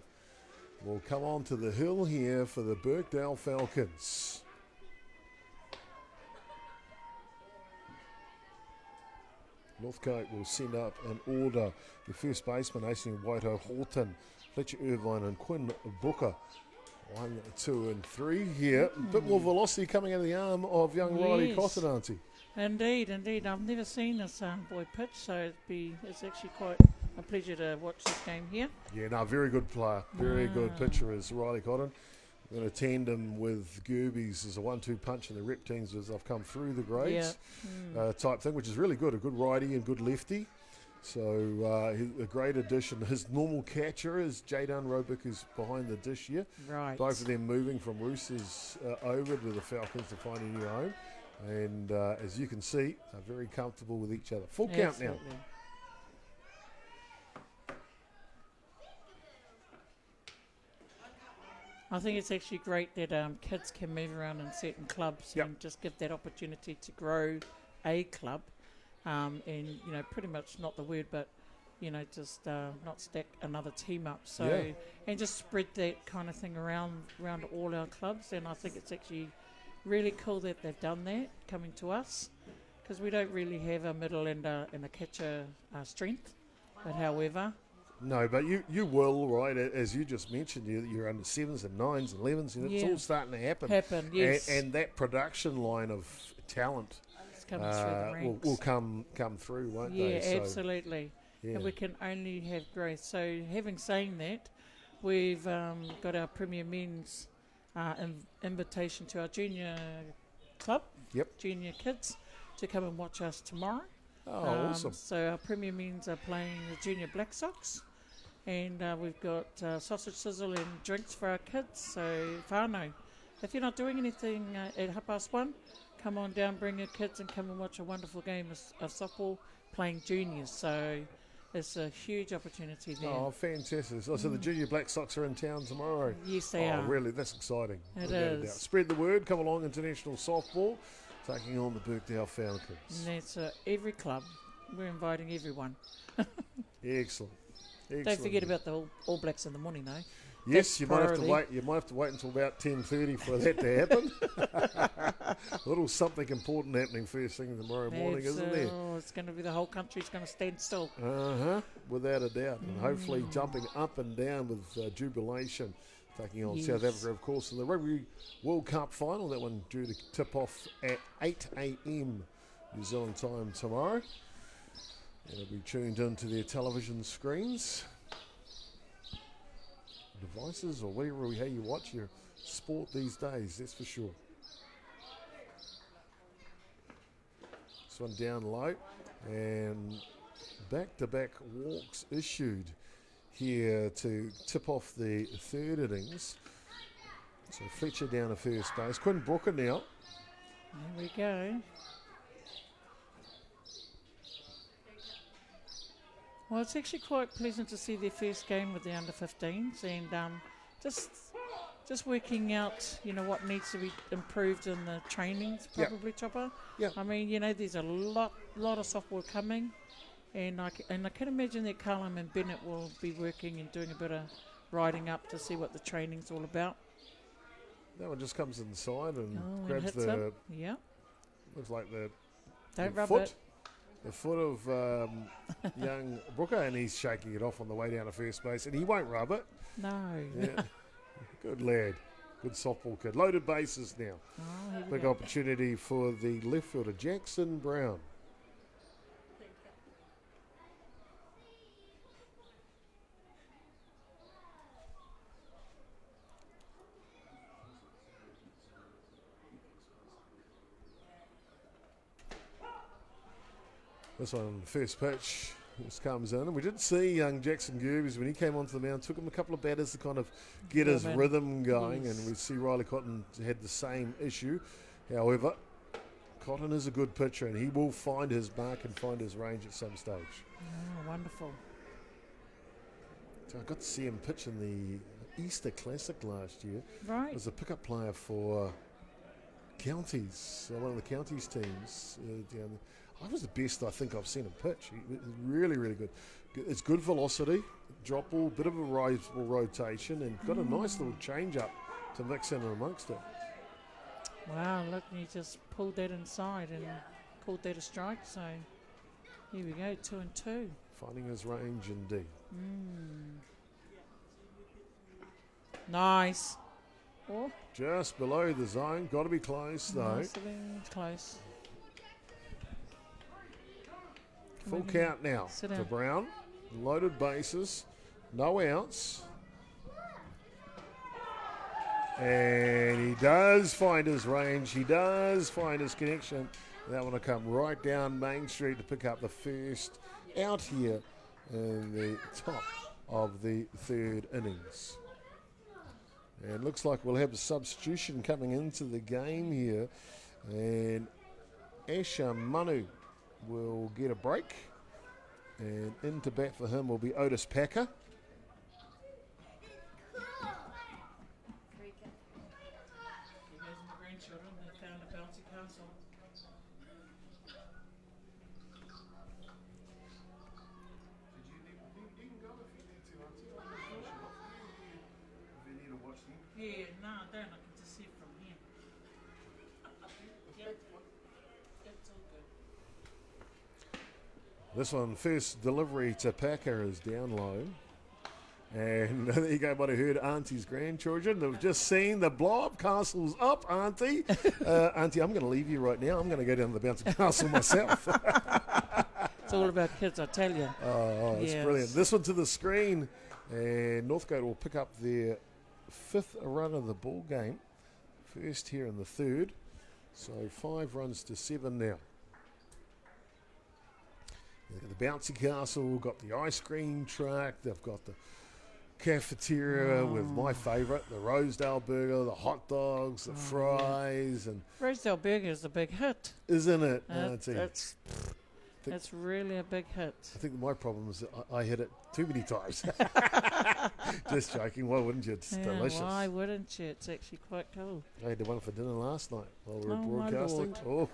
will come on to the hill here for the Birkdale Falcons. Northcote will send up an order. The first baseman, Aisin Waito Horton, Fletcher Irvine and Quinn Booker. 1, 2, and 3 here. A bit more velocity coming out of the arm of young Riley Cotton, auntie. Indeed. I've never seen this boy pitch, so it's actually quite a pleasure to watch this game here. Yeah, no, very good player. Very good pitcher is Riley Cotton. going to tandem with Gerbes as a 1-2 punch in the rep teams as I've come through the grades type thing, which is really good. A good righty and good lefty. So a great addition. His normal catcher is Jaydan Robick, who's behind the dish here. Right. Both of them moving from Roosters over to the Falcons to find a new home. And as you can see, they're very comfortable with each other. Full count now. I think it's actually great that kids can move around in certain clubs and just give that opportunity to grow a club. And, you know, pretty much not the word, but, you know, just not stack another team up. So, and just spread that kind of thing around all our clubs. And I think it's actually really cool that they've done that, coming to us, because we don't really have a middle and a catcher strength. But however... No, but you will, right, as you just mentioned, you're under 7s and 9s and 11s, and it's all starting to happen. Yes. And that production line of talent through the ranks. will come through, won't they? Yeah, absolutely. And we can only have growth. So having saying that, we've got our Premier Men's invitation to our junior club, junior kids, to come and watch us tomorrow. Oh, awesome. So our Premier Men's are playing the Junior Black Sox, and we've got sausage sizzle and drinks for our kids. So whānau, if you're not doing anything at 1:30, come on down, bring your kids and come and watch a wonderful game of softball playing juniors. So it's a huge opportunity there. Oh, fantastic. So the Junior Black Sox are in town tomorrow? Yes, they are. Oh, really? That's exciting. It is. Spread the word. Come along, international softball, taking on the Birkdale Falcons. And that's every club. We're inviting everyone. Excellent. Don't forget about the All Blacks in the morning, though. Yes, you might have to wait. You might have to wait until about 10:30 for that to happen. A little something important happening first thing tomorrow morning, isn't there? Oh, it's going to be the whole country's going to stand still. Without a doubt, and hopefully jumping up and down with jubilation, taking on South Africa, of course, in the Rugby World Cup final. That one due to tip off at 8 a.m. New Zealand time tomorrow. It'll be tuned into their television screens, devices, or whatever how you watch your sport these days, that's for sure. This one down low, and back-to-back walks issued here to tip off the third innings. So Fletcher down to first base. Quinn Brooker now. There we go. Well, it's actually quite pleasant to see their first game with the under-15s, and just working out, you know, what needs to be improved in the trainings, probably, Chopper. Yeah. I mean, you know, there's a lot of softball coming, and I can imagine that Callum and Bennett will be working and doing a bit of riding up to see what the training's all about. That one just comes inside and grabs and the. Yeah. Looks like the. Don't rub foot. it. The foot of young Brooker, and he's shaking it off on the way down to first base, and he won't rub it. No. Yeah. Good lad. Good softball kid. Loaded bases now. Oh, big opportunity for the left fielder, Jackson Brown. This one, first pitch, this comes in. And we did see young Jackson Gerbes when he came onto the mound. Took him a couple of batters to kind of get his rhythm going. Yes. And we see Riley Cotton had the same issue. However, Cotton is a good pitcher, and he will find his mark and find his range at some stage. Oh, wonderful. So I got to see him pitch in the Easter Classic last year. Right. As a pickup player for Counties, one of the Counties teams down there. I was the best I think I've seen him pitch. He was really, really good. It's good velocity, drop ball, bit of a rotation, and got a nice little change up to mix in amongst it. Wow, look, he just pulled that inside and called that a strike. So here we go, 2-2. Finding his range indeed. Nice. Oh. Just below the zone. Got to be close though. Nice, close. Full count now for Brown. Loaded bases. No outs. And he does find his range. He does find his connection. That one will come right down Main Street to pick up the first out here in the top of the third innings. And looks like we'll have a substitution coming into the game here. And Asha Manu will get a break. And in to bat for him will be Otis Packer. Yeah, no, I don't. I can just see it from here. Yep. It's all good. This one, first delivery to Packer is down low. And there you go, might have heard Auntie's grandchildren. They've just seen the blow-up castle's up, Auntie. Auntie, I'm going to leave you right now. I'm going to go down to the bouncy castle myself. It's all about kids, I tell you. Oh, it's brilliant. This one to the screen. And Northcote will pick up their 5th run of the ball game. First here in the third. So 5 runs to 7 now. They've got the bouncy castle, got the ice cream truck, they've got the cafeteria with my favourite, the Rosedale burger, the hot dogs, the fries. And Rosedale burger is a big hit. Isn't it? It's really a big hit. I think my problem is that I hit it too many times. Just joking. Why wouldn't you? It's delicious. Why wouldn't you? It's actually quite cool. I had one for dinner last night while we were Oh, my broadcasting. Lord.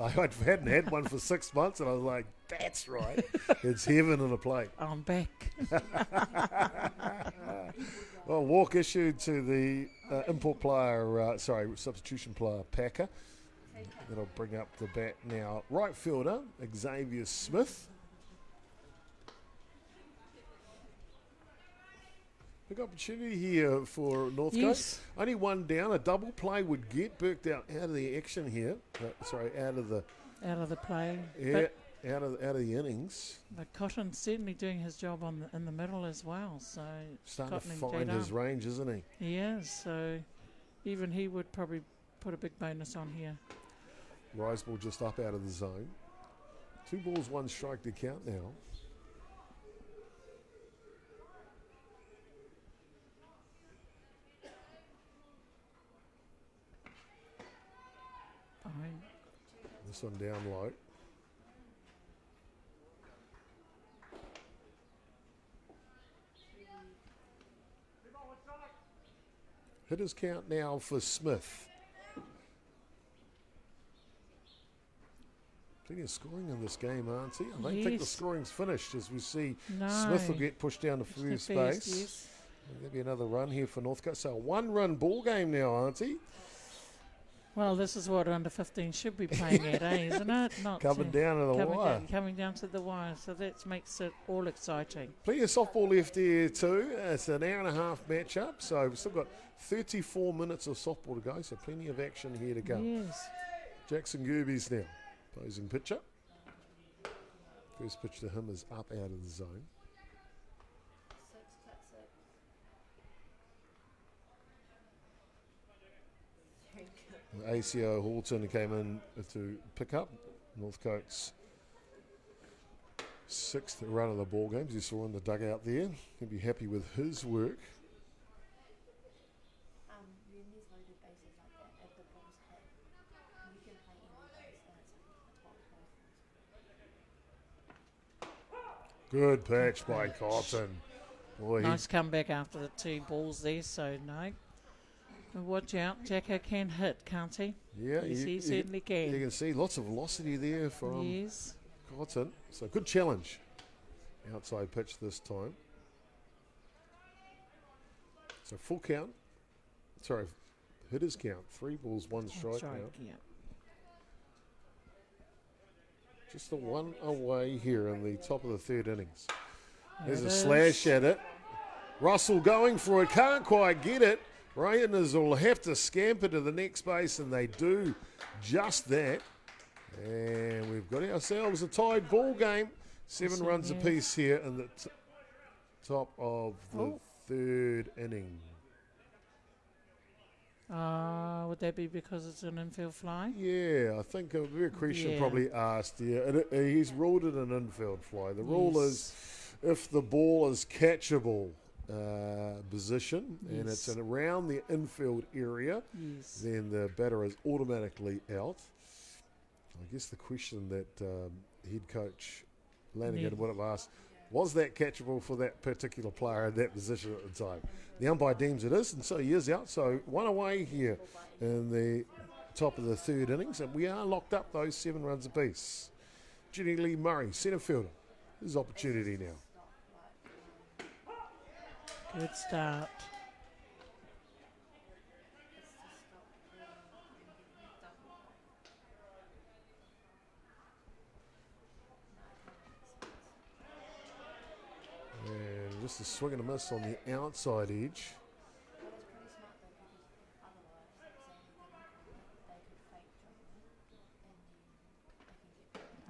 I hadn't had one for 6 months, and I was like, that's right. It's heaven on a plate. I'm back. Well, walk issued to the substitution player, Packer. That'll bring up the bat now. Right fielder, Xavier Smith. Big opportunity here for Northcote. Yes. Only one down. A double play would get Birkdale out of the action here. Out of the play. Yeah, out of the innings. But Cotton's certainly doing his job in the middle as well. So Starting Cotton to find his range, isn't he? He is. So even he would probably put a big bonus on here. Rise ball just up out of the zone. 2 balls, 1 strike to count now. This one down low. Hitters count now for Smith. Plenty of scoring in this game, Auntie. I don't think the scoring's finished as we see Smith will get pushed down to first base. Yes. There'll be another run here for Northcote. So a 1-run ball game now, Auntie. Well, this is what under 15 should be playing at, isn't it? Not coming down to the wire. Coming down to the wire, so that makes it all exciting. Plenty of softball left here too. It's an hour and a half matchup, so we've still got 34 minutes of softball to go, so plenty of action here to go. Yes. Jason Gerbes now, posing pitcher. First pitch to him is up out of the zone. ACO Halton came in to pick up Northcote's 6th run of the ball game. As you saw in the dugout there, he'll be happy with his work. Good pitch by Cotton. Boy, nice comeback after the 2 balls there, so no. Watch out, Jacko can hit, can't he? Yeah, yes, he certainly can. You can see lots of velocity there from Cotton. So good challenge. Outside pitch this time. So full count. Sorry, hitters count. 3 balls, 1 strike now. Yeah. Just the 1 away here in the top of the 3rd innings. There There's a slash at it. Russell going for it, can't quite get it. Raiders will have to scamper to the next base, and they do just that. And we've got ourselves a tied ball game. 7 runs apiece here in the top of the 3rd inning. Would that be because it's an infield fly? Yeah, I think a very question Yeah. probably asked. Yeah, he's ruled it an infield fly. The rule is if the ball is catchable position and it's in around the infield area, then the batter is automatically out. I guess the question that head coach Lanigan would have asked, was that catchable for that particular player in that position at the time? The umpire deems it is, and so he is out. So one away here in the top of the third innings, and we are locked up those 7 runs apiece. Jenny Lee Murray, centre fielder. His opportunity now. Good start. And just a swing and a miss on the outside edge.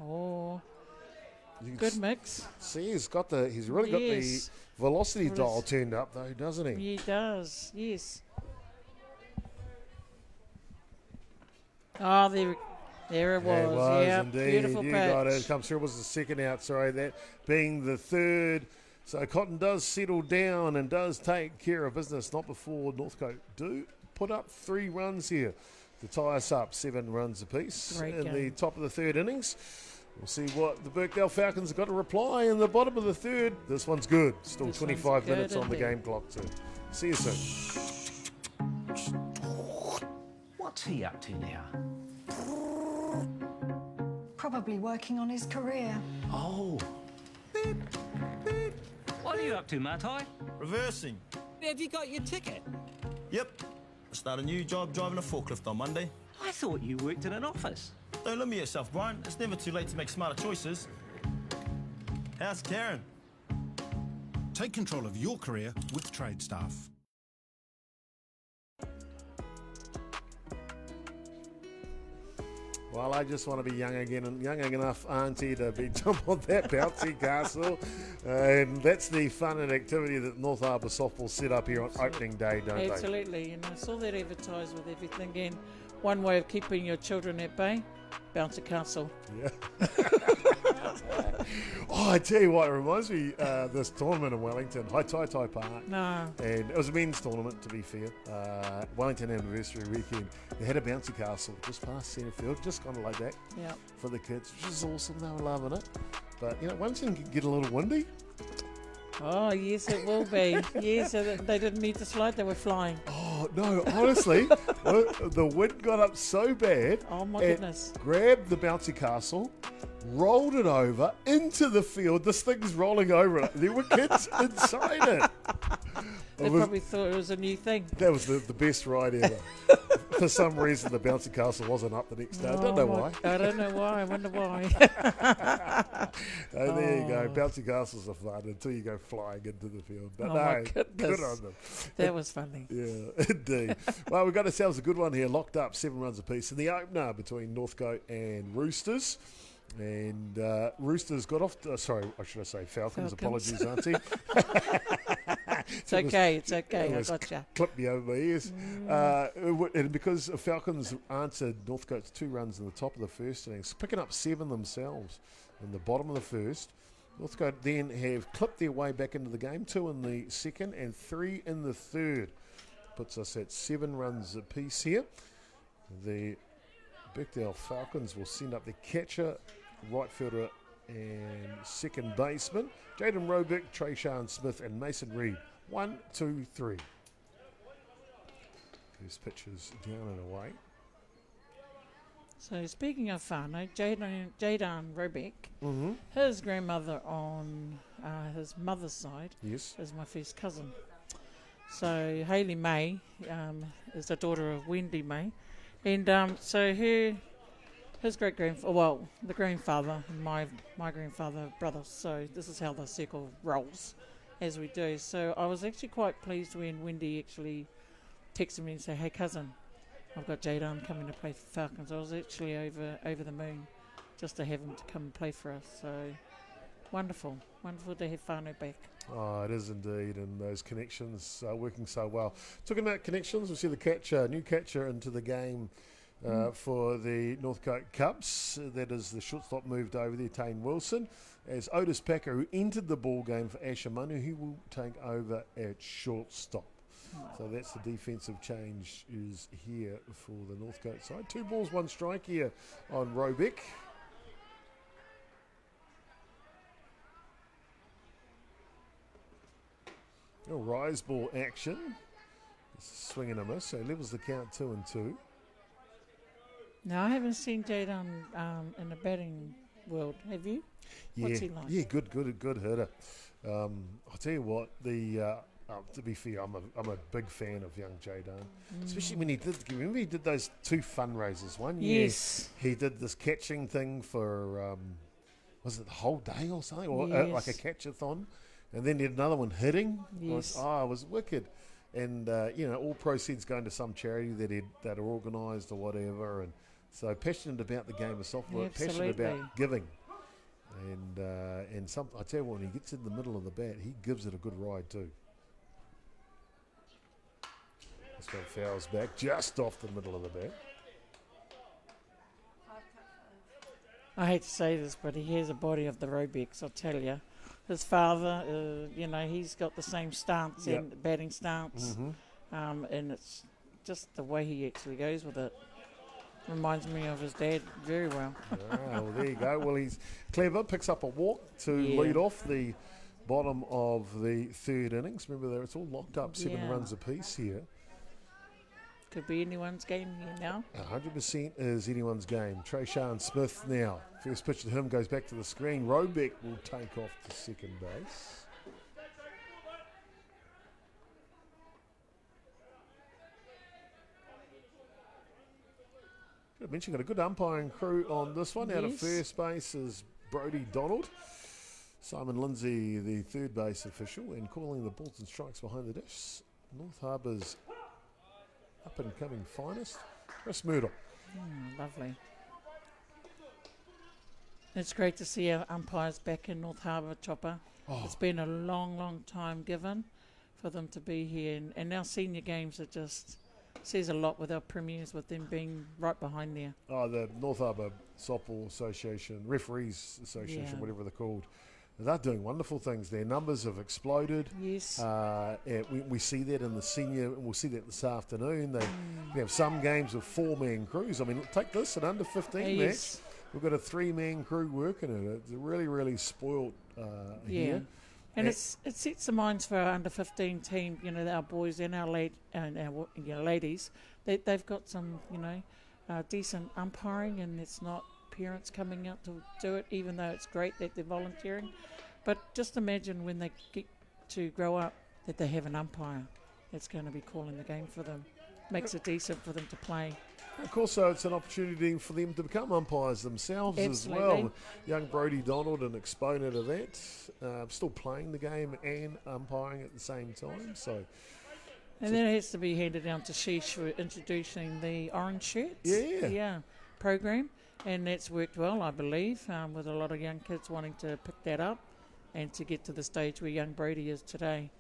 Oh, You can good mix. see he's really got the velocity dial turned up though, doesn't he? He does, yes. Oh, there it was. It was Yeah, indeed. beautiful You pitch. got it. Comes through. Was the second out. Sorry, that being the third. So Cotton does settle down and does take care of business. Not before Northcote do put up 3 runs here to tie us up 7 runs apiece Great in game. the top of the third innings. We'll see what the Birkdale Falcons have got to reply in the bottom of the third. This one's good. Still This 25 one's good minutes on the indeed. game clock too. See you soon. What's he up to now? Probably working on his career. Oh. What are you up to, Matai? Reversing. Have you got your ticket? Yep. I start a new job driving a forklift on Monday. I thought you worked in an office. Don't limit yourself, Brian. It's never too late to make smarter choices. How's Karen? Take control of your career with Trade Staff. Well, I just want to be young again and young enough, Auntie, to be jump on that bouncy castle. And that's the fun and activity that North Harbour softball set up here on opening day, don't they? Absolutely, and I saw that advertised with everything. And one way of keeping your children at bay, bounce a castle. Yeah. Oh, I tell you what, it reminds me this tournament in Wellington, Tai Park. No, And it was a men's tournament, to be fair. Wellington anniversary weekend. They had a bouncy castle just past centre field, just kind of like that yeah. for the kids, which is awesome. They were loving it. But, you know, Wellington can get a little windy. Oh, yes, it will be. Yes, they didn't need to slide; they were flying. Oh, no, honestly, the wind got up so bad. Oh my it goodness! Grabbed the bouncy castle, rolled it over into the field. This thing's rolling over it. There were kids inside it. They probably thought it was a new thing. That was the best ride ever. For some reason, the bouncy castle wasn't up the next day. I don't know why. I don't know why. I wonder why. There you go. Bouncy castles are fun until you go flying into the field. But Oh, my no, goodness. good on them. That was funny. Yeah, indeed. Well, we've got ourselves a good one here, locked up 7 runs apiece in the opener between Northcote and Roosters. And Roosters got off to, sorry, I should say Falcons. Apologies, Auntie. It's okay. It's okay. I almost gotcha. Clipped me over my ears. And because the Falcons answered Northcote's 2 runs in the top of the first innings, picking up 7 themselves in the bottom of the first. Northcote then have clipped their way back into the game, 2 in the second and 3 in the third. Puts us at 7 runs apiece here. The Birkdale Falcons will send up the catcher, right fielder and second baseman, Jaden Robick, Trayshawn Smith and Mason Reed. 1, 2, 3. These pitches down and away. So speaking of whānau, Jaden Robick, his grandmother on his mother's side Yes. is my first cousin. So Hayley May is the daughter of Wendy May, and so his great-grandfather, well, the grandfather and my grandfather are brothers. So this is how the circle rolls, as we do. So I was actually quite pleased when Wendy actually texted me and said, "Hey cousin, I've got Jaden coming to play for Falcons." I was actually over the moon just to have him to come and play for us. So wonderful to have whānau back. Oh, it is indeed, and those connections are working so well. Talking about connections, we see the new catcher into the game for the Northcote Cubs. That is the shortstop moved over there, Tane Wilson. As Otis Packer, who entered the ball game for Ashamanu, he will take over at shortstop. So that's the defensive change is here for the Northcote side. 2 balls, 1 strike here on Robeck. A rise ball action. Swing and a miss. So levels the count 2-2. Now, I haven't seen Jaden in the batting world. Have you? Yeah, What's he like? Yeah, good hitter. I'll tell you what, to be fair, I'm a big fan of young Jaden, especially when he did those 2 fundraisers. One year he did this catching thing for was it the whole day or something, or like a catch-a-thon, and then he did another one hitting. Yes. It was wicked, and all proceeds going to some charity that are organised or whatever, and so passionate about the game of softball, passionate about giving. And I tell you what, when he gets in the middle of the bat, he gives it a good ride too. This one fouls back just off the middle of the bat. I hate to say this, but he has a body of the Robecks, I'll tell you. His father, he's got the same stance and batting stance, and it's just the way he actually goes with it. Reminds me of his dad very well. Well, there you go. Well, he's clever, picks up a walk to lead off the bottom of the 3rd innings. Remember, it's all locked up, 7 runs apiece here. Could be anyone's game here now. 100% is anyone's game. Trayshawn Smith now. First pitch to him goes back to the screen. Robeck will take off to second base. I mentioned got a good umpiring crew on this one. Out of first base is Brodie Donald. Simon Lindsay, the 3rd base official, and calling the balls and strikes behind the dish. North Harbour's up-and-coming finest, Chris Murdoch. Lovely. It's great to see our umpires back in North Harbour, Chopper. It's been a long, long time given for them to be here. And our senior games are just says a lot with our premiers, with them being right behind there. The North Harbour Softball Association, Referees Association, whatever they're called. They're doing wonderful things. Their numbers have exploded. Yes. We see that in the senior, and we'll see that this afternoon. We have some games with 4-man crews. I mean, take this, an under 15 match. We've got a 3-man crew working it. It's really, really spoiled here. And it sets the minds for our under 15 team. Our boys and our ladies. They've got some, decent umpiring, and it's not parents coming out to do it, even though it's great that they're volunteering. But just imagine when they get to grow up that they have an umpire that's going to be calling the game for them. Makes it decent for them to play. Of course, so it's an opportunity for them to become umpires themselves as well. Young Brodie Donald, an exponent of that, still playing the game and umpiring at the same time. And then it has to be handed down to Sheesh for introducing the orange shirts program. And that's worked well, I believe, with a lot of young kids wanting to pick that up and to get to the stage where young Brodie is today.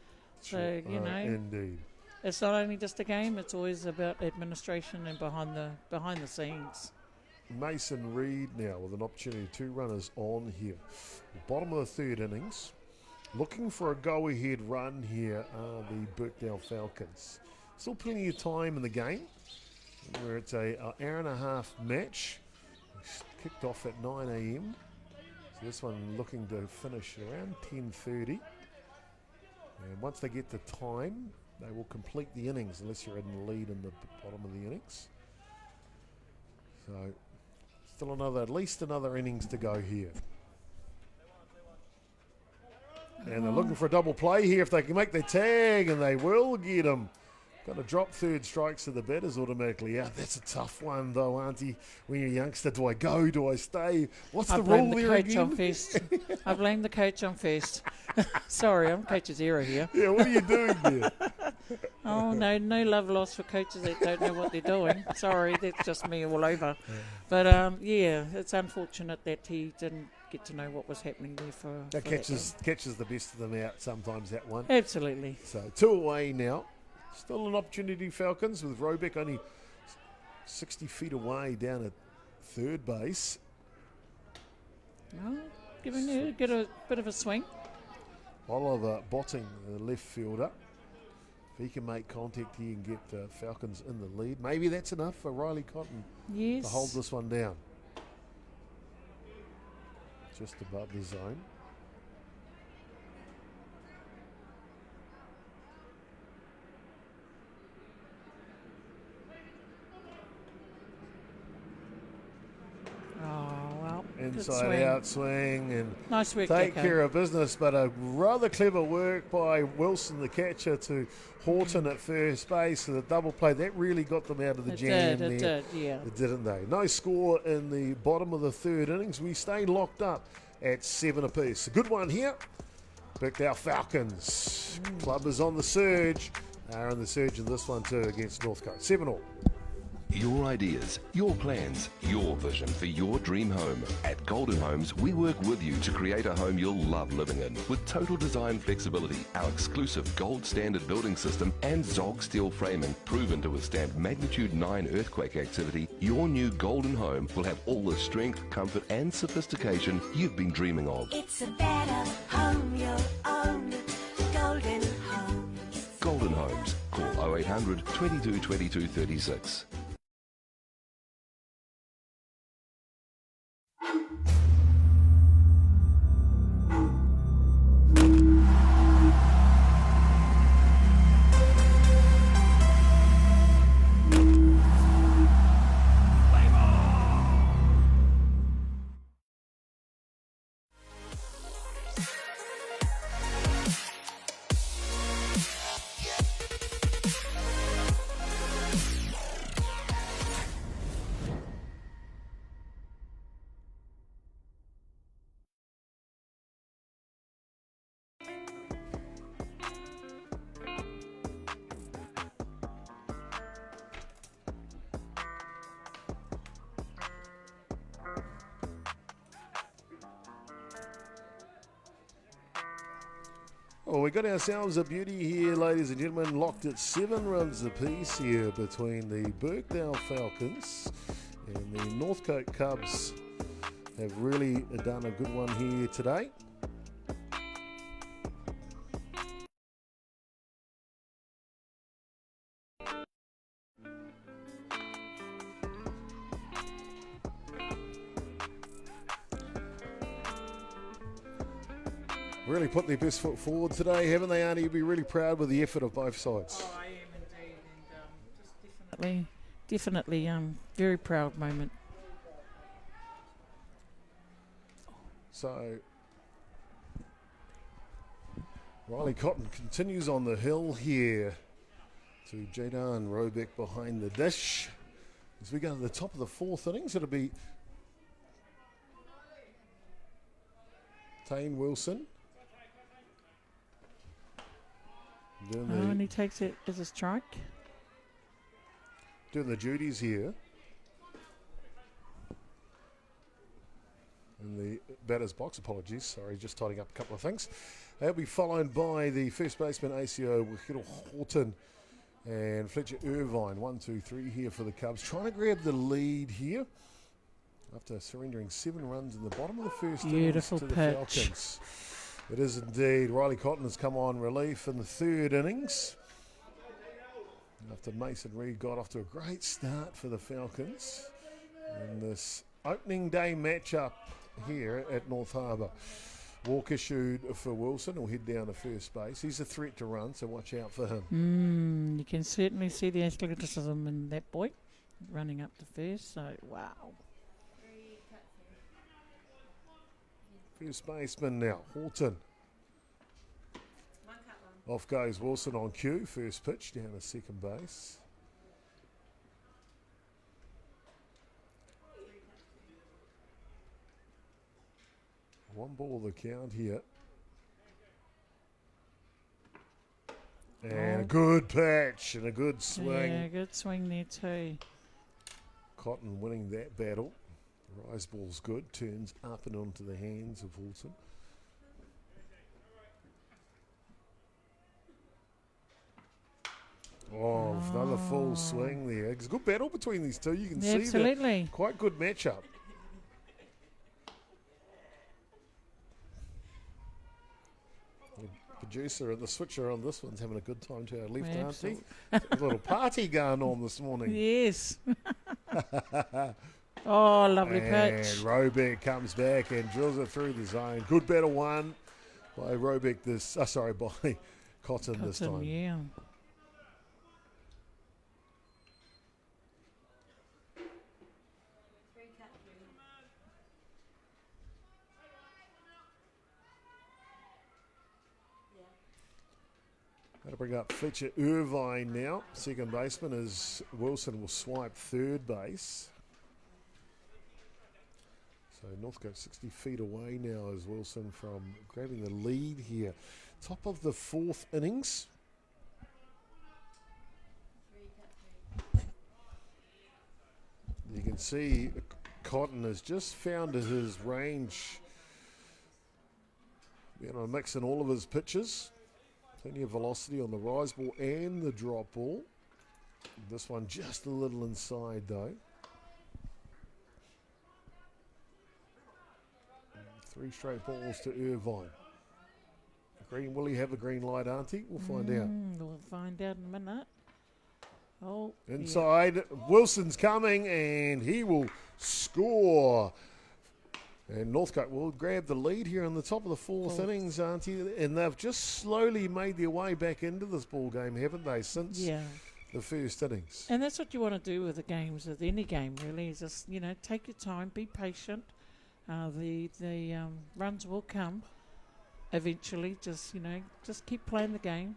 So, indeed. It's not only just a game, it's always about administration and behind the scenes. Mason Reid now with an opportunity, 2 runners on here. Bottom of the 3rd innings. Looking for a go-ahead run here are the Birkdale Falcons. Still plenty of time in the game, where it's an hour-and-a-half match. Kicked off at 9 a.m. So this one looking to finish around 10:30. And once they get the time, they will complete the innings unless you're in the lead in the bottom of the innings. So still at least another innings to go here. And they're looking for a double play here if they can make their tag, and they will get them. Got to drop 3rd strikes to the batters automatically out. That's a tough one, though, Auntie. When you're a youngster, do I go? Do I stay? What's the rule there again? I blame the coach on first. Sorry, I'm coach's error here. Yeah, what are you doing there? Oh, no love lost for coaches that don't know what they're doing. Sorry, that's just me all over. But, it's unfortunate that he didn't get to know what was happening there for That for catches the best of them out sometimes, that one. Absolutely. So 2 away now. Still an opportunity, Falcons, with Robeck only 60 feet away down at third base. Well, giving you get a bit of a swing. Oliver Botting, the left fielder. If he can make contact here and get Falcons in the lead, maybe that's enough for Riley Cotton Yes. to hold this one down. Just above the zone. Oh, well. good Inside swing. out swing and Nice work, take Jacko. care of business, but a rather clever work by Wilson, the catcher, to Horton at first base. So the double play, that really got them out of the It jam did, there. it did, yeah. Didn't they? No score in the bottom of the third innings. We stay locked up at 7 apiece. A good one here. Birkdale Falcons. Club is on the surge. Are on the surge in this one too against Northcote. 7-all. Your ideas, your plans, your vision for your dream home. At Golden Homes, we work with you to create a home you'll love living in. With total design flexibility, our exclusive gold standard building system and Zog steel framing proven to withstand magnitude 9 earthquake activity, your new Golden Home will have all the strength, comfort and sophistication you've been dreaming of. It's a better home, your own. Golden Homes. Golden Homes. Call 0800 22 22 36. Well, we got ourselves a beauty here, ladies and gentlemen. Locked at 7 runs apiece here between the Birkdale Falcons and the Northcote Cubs. Have really done a good one here today. Really put their best foot forward today, haven't they, Arnie? You'll be really proud with the effort of both sides. Oh, I am indeed, and just definitely, very proud moment. So, Riley Cotton continues on the hill here to Jadan Robeck behind the dish. As we go to the top of the fourth innings, it'll be Tane Wilson. And he takes it as a strike. Doing the duties here. In the batter's box, apologies, sorry, just tidying up a couple of things. They'll be followed by the first baseman ACO Wikiro Horton and Fletcher Irvine. 1, 2, 3 here for the Cubs. Trying to grab the lead here after surrendering 7 runs in the bottom of the first Beautiful innings to pitch. the Falcons. It is indeed. Riley Cotton has come on relief in the third innings after Mason Reid got off to a great start for the Falcons in this opening day matchup here at North Harbour. Walk issued for Wilson, who'll head down to first base. He's a threat to run, so watch out for him. You can certainly see the athleticism in that boy running up to first, so wow. First baseman now, Horton. Off goes Wilson on cue. First pitch down to second base. One ball the count here. And a good pitch and a good swing. Yeah, good swing there too. Cotton winning that battle. Rise ball's good, turns up and onto the hands of Wilson. Oh, another full swing there. It's a good battle between these two. You can see Absolutely. that. Quite good matchup. The producer and the switcher on this one's having a good time to our left, aren't he? A little party going on this morning. Yes. Oh, lovely And pitch. Robeck comes back and drills it through the zone. Good battle won by Robeck by Cotton this time. Yeah. That'll bring up Fletcher Irvine now. Second baseman as Wilson will swipe third base. So Northcote 60 feet away now as Wilson from grabbing the lead here. Top of the fourth innings. You can see Cotton has just found his range. Mixing all of his pitches. Plenty of velocity on the rise ball and the drop ball. This one just a little inside though. 3 straight balls to Irvine. Will he have a green light, Auntie? We'll find out. We'll find out in a minute. Oh, inside, yeah. Wilson's coming and he will score. And Northcote will grab the lead here in the top of the fourth innings, Auntie. And they've just slowly made their way back into this ball game, haven't they, since the first innings? And that's what you want to do with the games, with any game, really. Is just, take your time, be patient. The runs will come eventually. Just keep playing the game,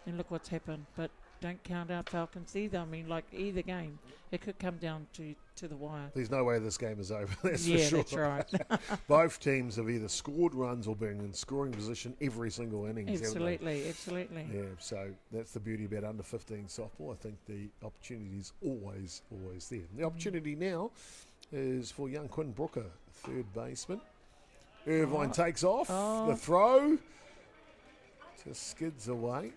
and look what's happened. But don't count out Falcons either. I mean, like either game, it could come down to the wire. There's no way this game is over. That's for sure. That's right. Both teams have either scored runs or been in scoring position every single innings. Absolutely. Yeah. So that's the beauty about under 15 softball. I think the opportunity is always there. The opportunity now is for young Quinn Brooker, third baseman. Irvine takes off. The throw just skids away.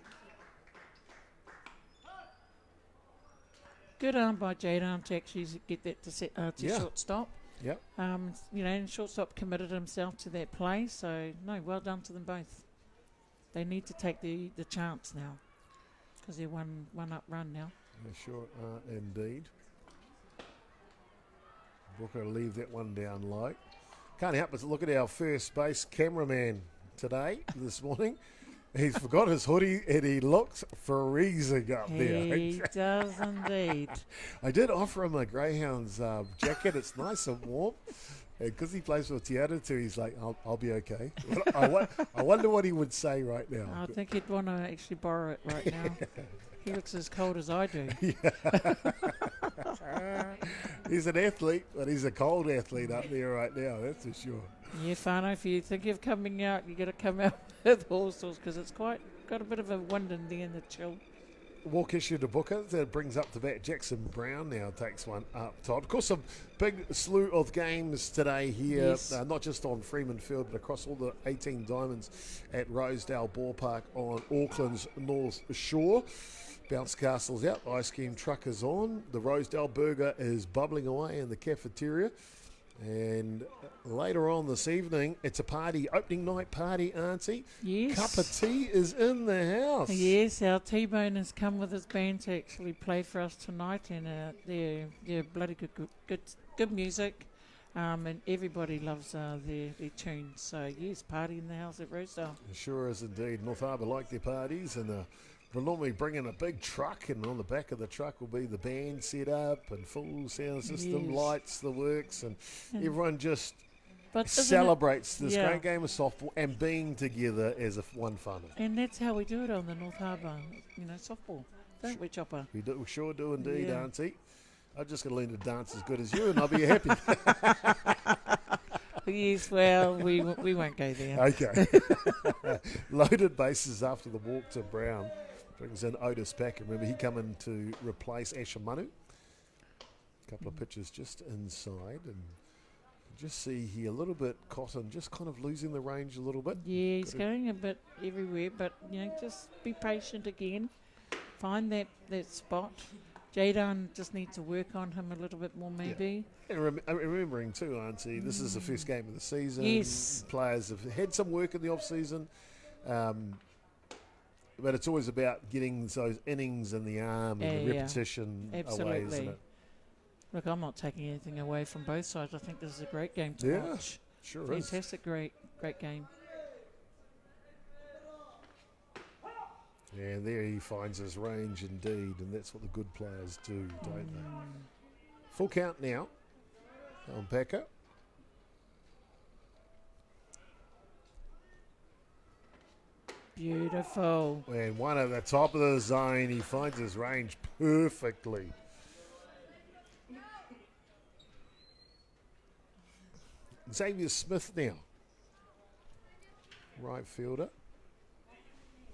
Good arm by Jaden to actually get that to shortstop. Yep. And shortstop committed himself to that play. So, no, well done to them both. They need to take the chance now because they're one up run now. They sure are indeed. Brooker will leave that one down low. Can't help but look at our first base cameraman this morning. He's forgot his hoodie and he looks freezing up there. He does indeed. I did offer him a Greyhounds jacket. It's nice and warm. And because he plays for Atiawa Toa, he's like, I'll be okay. I wonder what he would say right now. I think he'd want to actually borrow it right now. He looks as cold as I do. He's an athlete, but he's a cold athlete up there right now, that's for sure. Yeah, Whānau, if you think of coming out, you got to come out with all sorts because it's got a bit of a wind in there in the chill. Walk issue to Booker. That brings up the bat. Jackson Brown now takes one up, Todd. Of course, a big slew of games today here, not just on Freeman Field, but across all the 18 diamonds at Rosedale Ballpark on Auckland's North Shore. Bounce Castle's out. Ice cream truck is on. The Rosedale burger is bubbling away in the cafeteria. And later on this evening, it's a party, opening night party, Auntie. Yes. Cup of tea is in the house. Yes, our T-Bone has come with his band to actually play for us tonight, and they're bloody good music, and everybody loves their tunes. So yes, party in the house at Rosedale. It sure is indeed. North Harbour like their parties, and we'll normally bring in a big truck, and on the back of the truck will be the band set up and full sound system, lights, the works, and everyone just celebrates this great game of softball and being together as one family. And that's how we do it on the North Harbour, softball, don't we, Chopper? We sure do indeed, Auntie. I'm just going to learn to dance as good as you, and I'll be happy. Yes, well, we won't go there. Okay. Loaded bases after the walk to Brown. Brings in Otis Packer. Remember, he come in to replace Asher Manu. A couple of pitches just inside. And Just see here a little bit, Cotton just kind of losing the range a little bit. Yeah, he's going a bit everywhere, but just be patient again. Find that spot. Jadon just needs to work on him a little bit more, maybe. Yeah. And remembering too, Auntie, this is the first game of the season. Yes. Players have had some work in the off season, but it's always about getting those innings in the arm and the repetition away, isn't it? Look, I'm not taking anything away from both sides. I think this is a great game to watch. Sure is. Fantastic, great game. And there he finds his range indeed, and that's what the good players do, don't they? Full count now on Packer. Beautiful. And one at the top of the zone, he finds his range perfectly. Xavier Smith now, right fielder.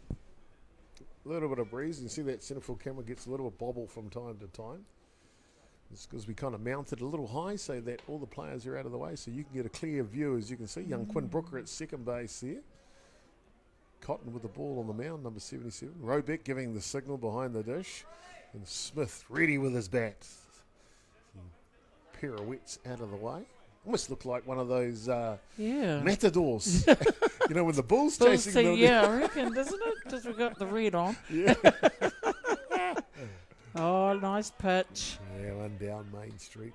A little bit of breeze. You can see that centerfield camera gets a little bobble from time to time. It's because we kind of mounted a little high so that all the players are out of the way, so you can get a clear view. As you can see, young Quinn Brooker at second base there. Cotton with the ball on the mound, number 77. Robeck giving the signal behind the dish. And Smith ready with his bat. Pirouettes out of the way. Almost looked like one of those matadors. You know, when the bull's chasing them. Yeah, I reckon, doesn't it? Because we've got the red on. Yeah. Oh, nice pitch. Yeah, one down Main Street.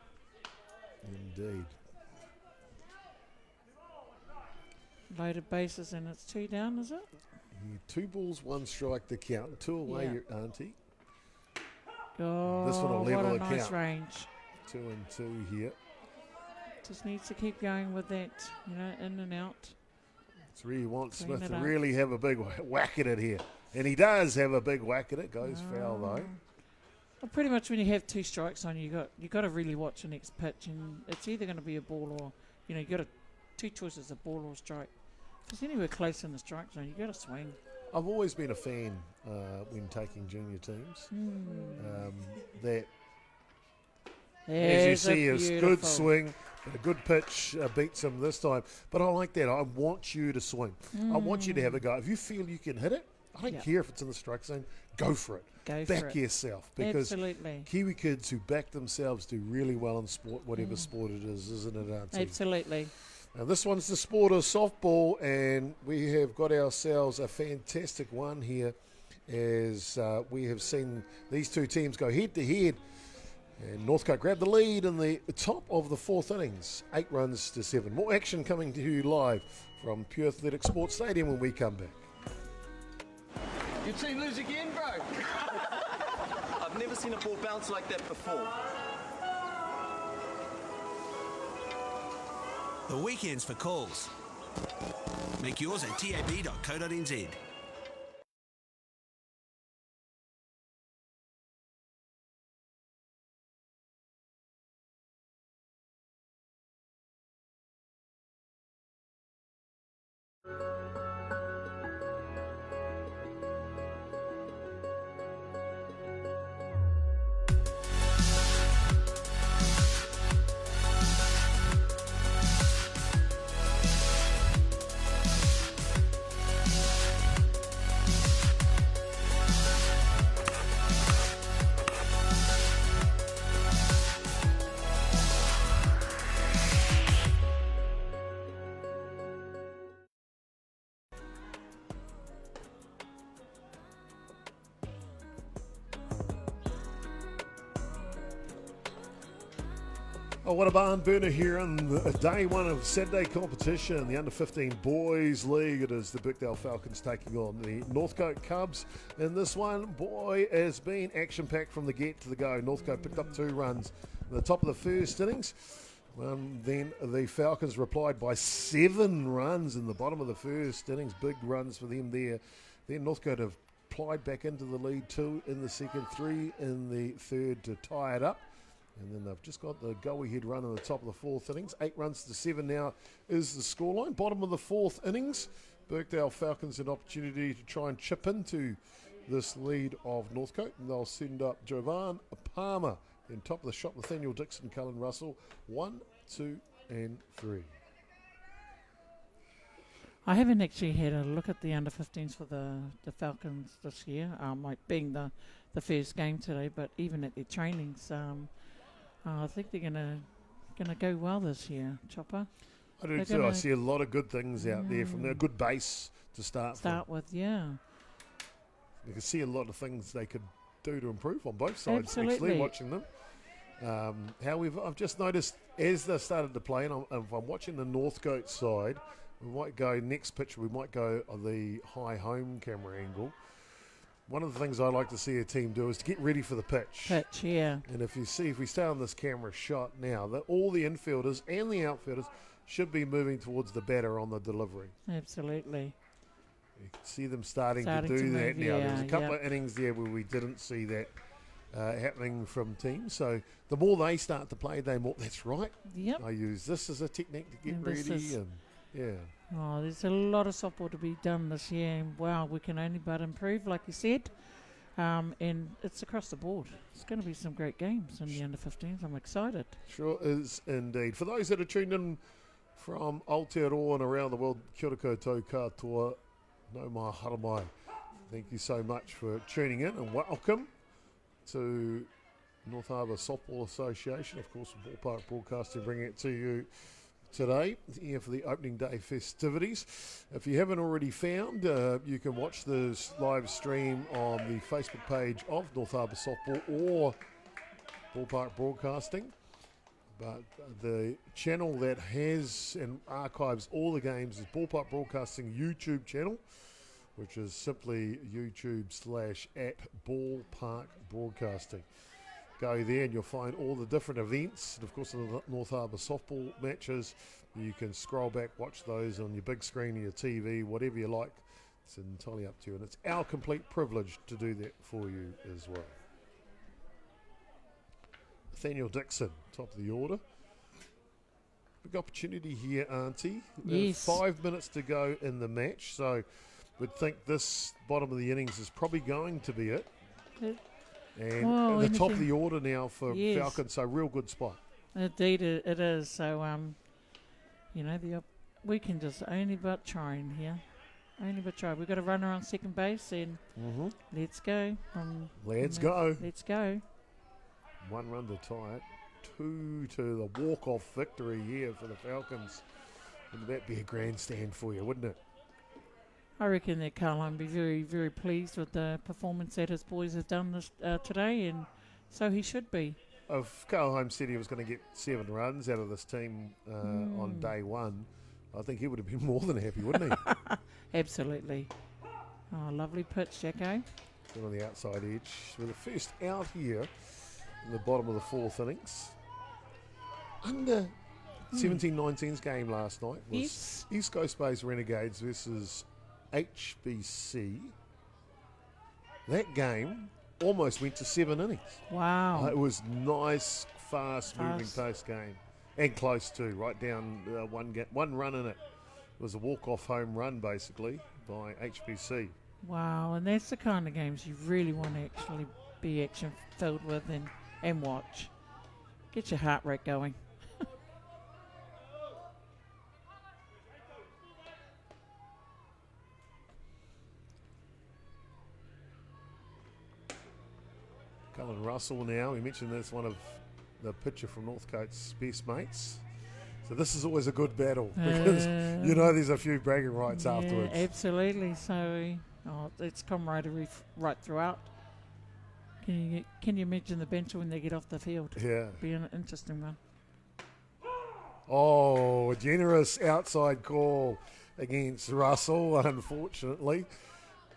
Indeed. Loaded bases, and it's 2 down, is it? Yeah, 2 balls, 1 strike to count. 2 away, your Auntie. Oh, this one will level what a the nice count. range. 2 and 2 here. Just needs to keep going with that, in and out. It's really wants Clean Smith it to up. really have a big whack at it here. And he does have a big whack at it. Goes foul, though. Well, pretty much when you have 2 strikes on you got to really watch the next pitch, and it's either going to be a ball or, you got 2 choices, a ball or a strike. Because anywhere close in the strike zone, you got to swing. I've always been a fan when taking junior teams. That, as you see, a good swing, and a good pitch beats him this time. But I like that. I want you to swing. I want you to have a go. If you feel you can hit it, I don't care if it's in the strike zone. Go for it. Back yourself. Because Kiwi kids who back themselves do really well in sport, whatever sport it is, isn't it, Auntie? Absolutely. Now, this one's the sport of softball, and we have got ourselves a fantastic one here as we have seen these 2 teams go head-to-head. And Northcote grabbed the lead in the top of the 4th innings, 8 runs to 7. More action coming to you live from Pure Athletic Sports Stadium when we come back. Your team lose again, bro? I've never seen a ball bounce like that before. The weekend's for calls. Make yours at tab.co.nz. Oh, what a barn burner here on day 1 of Saturday competition, the Under-15 Boys League. It is the Birkdale Falcons taking on the Northcote Cubs. In this one, boy, has been action-packed from the get to the go. Northcote picked up 2 runs at the top of the first innings. Then the Falcons replied by 7 runs in the bottom of the first innings. Big runs for them there. Then Northcote have plied back into the lead, 2 in the second, 3 in the third to tie it up. And then they've just got the go-ahead run in the top of the 4th innings. 8 runs to 7 now is the scoreline. Bottom of the 4th innings, Birkdale Falcons an opportunity to try and chip into this lead of Northcote. And they'll send up Jovan Palmer in top of the shot, Nathaniel Dixon, Cullen Russell. 1, 2, and 3. I haven't actually had a look at the under-15s for the Falcons this year, being the first game today, but even at their trainings, I think they're gonna go well this year, Chopper. I do too. I see a lot of good things out there from there. A good base to start with, yeah. You can see a lot of things they could do to improve on both sides, Absolutely. actually, watching them. However, I've just noticed as they started to play, and if I'm watching the Northcote side, we might go next pitch, we might go on the high home camera angle. One of the things I like to see a team do is to get ready for the pitch. Yeah. And if we stay on this camera shot now, that all the infielders and the outfielders should be moving towards the batter on the delivery. Absolutely. You can see them starting to do that now. Yeah, There's a couple of innings there where we didn't see that happening from teams. So the more they start to play, that's right. Yep. I use this as a technique to get ready. Oh, there's a lot of softball to be done this year, and wow, we can only but improve, like you said. And it's across the board. It's going to be some great games in the under-15s. I'm excited. Sure is indeed. For those that are tuned in from Aotearoa and around the world, kia ora koutou katoa, no mai haramai. Thank you so much for tuning in and welcome to North Harbour Softball Association. Of course, Ballpark Broadcasting bringing it to you today here for the opening day festivities. If you haven't already found, you can watch this live stream on the Facebook page of North Harbour Softball or Ballpark Broadcasting. But the channel that has and archives all the games is Ballpark Broadcasting YouTube channel, which is simply YouTube/@Ballpark Broadcasting. Go there and you'll find all the different events. And of course, the North Harbour softball matches. You can scroll back, watch those on your big screen or your TV, whatever you like. It's entirely up to you. And it's our complete privilege to do that for you as well. Nathaniel Dixon, top of the order. Big opportunity here, Auntie. Yes. 5 minutes to go in the match. So we'd think this bottom of the innings is probably going to be it. And at the top of the order now for Falcons, so real good spot. Indeed, it is. So, we can just only but try in here. Only but try. We've got a runner on second base, and let's go. Let's go. Let's go. 1 run to tie it. 2 to the walk-off victory here for the Falcons. Wouldn't that be a grandstand for you, wouldn't it? I reckon that Carlin will be very, very pleased with the performance that his boys have done this today, and so he should be. If Carl Holmes said he was going to get 7 runs out of this team on day one, I think he would have been more than happy, wouldn't he? Absolutely. Oh, lovely pitch, Jacko. Good on the outside edge. With the first out here in the bottom of the 4th innings. Under 17-19's game last night was East Coast Bay's Renegades versus HBC. That game almost went to 7 innings. Wow. It was nice, fast-moving pace game. And close too, right down one run in it. It was a walk-off home run, basically, by HBC. Wow, and that's the kind of games you really want to actually be action-filled with and watch. Get your heart rate going. Cullen Russell now. We mentioned that's one of the pitcher from Northcote's best mates. So this is always a good battle because there's a few bragging rights afterwards. Absolutely. So it's camaraderie right throughout. Can you imagine the bench when they get off the field? Yeah. Be an interesting one. Oh, a generous outside call against Russell, unfortunately.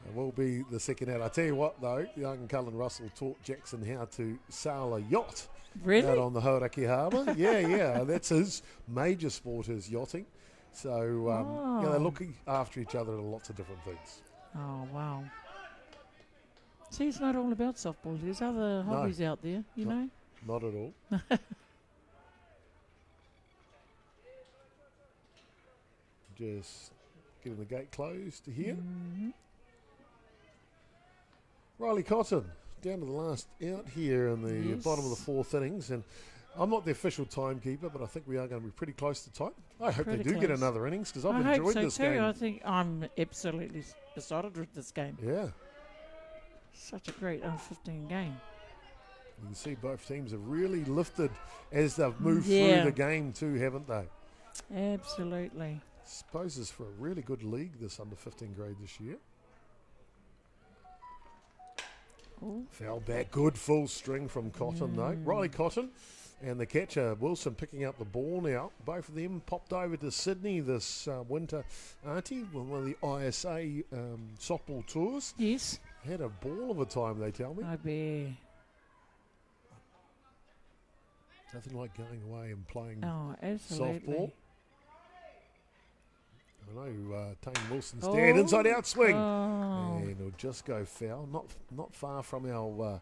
It will be the second out. I tell you what, though, young Cullen Russell taught Jackson how to sail a yacht out on the Hauraki Harbour. Yeah, that's his major sport is yachting. So they're looking after each other in lots of different things. Oh, wow. See, it's not all about softball. There's other hobbies out there, you know? Not at all. Just getting the gate closed here. Mm-hmm. Riley Cotton down to the last out here in the bottom of the 4th innings, and I'm not the official timekeeper, but I think we are going to be pretty close to time. I hope Pretty they do get close. another innings because I've I enjoyed hope so this too. game. I think I'm absolutely besotted with this game. Yeah. Such a great under-15 game. You can see both teams have really lifted as they've moved Yeah. through the game too, haven't they? Absolutely. Suppose it's for a really good league, this under-15 grade this year. Ooh. Foul back, good full string from Cotton though. Riley Cotton and the catcher Wilson picking up the ball now. Both of them popped over to Sydney this winter, Auntie, with one of the ISA softball tours. Yes. Had a ball of a time, they tell me. I bet. Nothing like going away and playing Oh, absolutely. softball. I know Tane Wilson's stand inside out swing. And it'll just go foul. Not far from our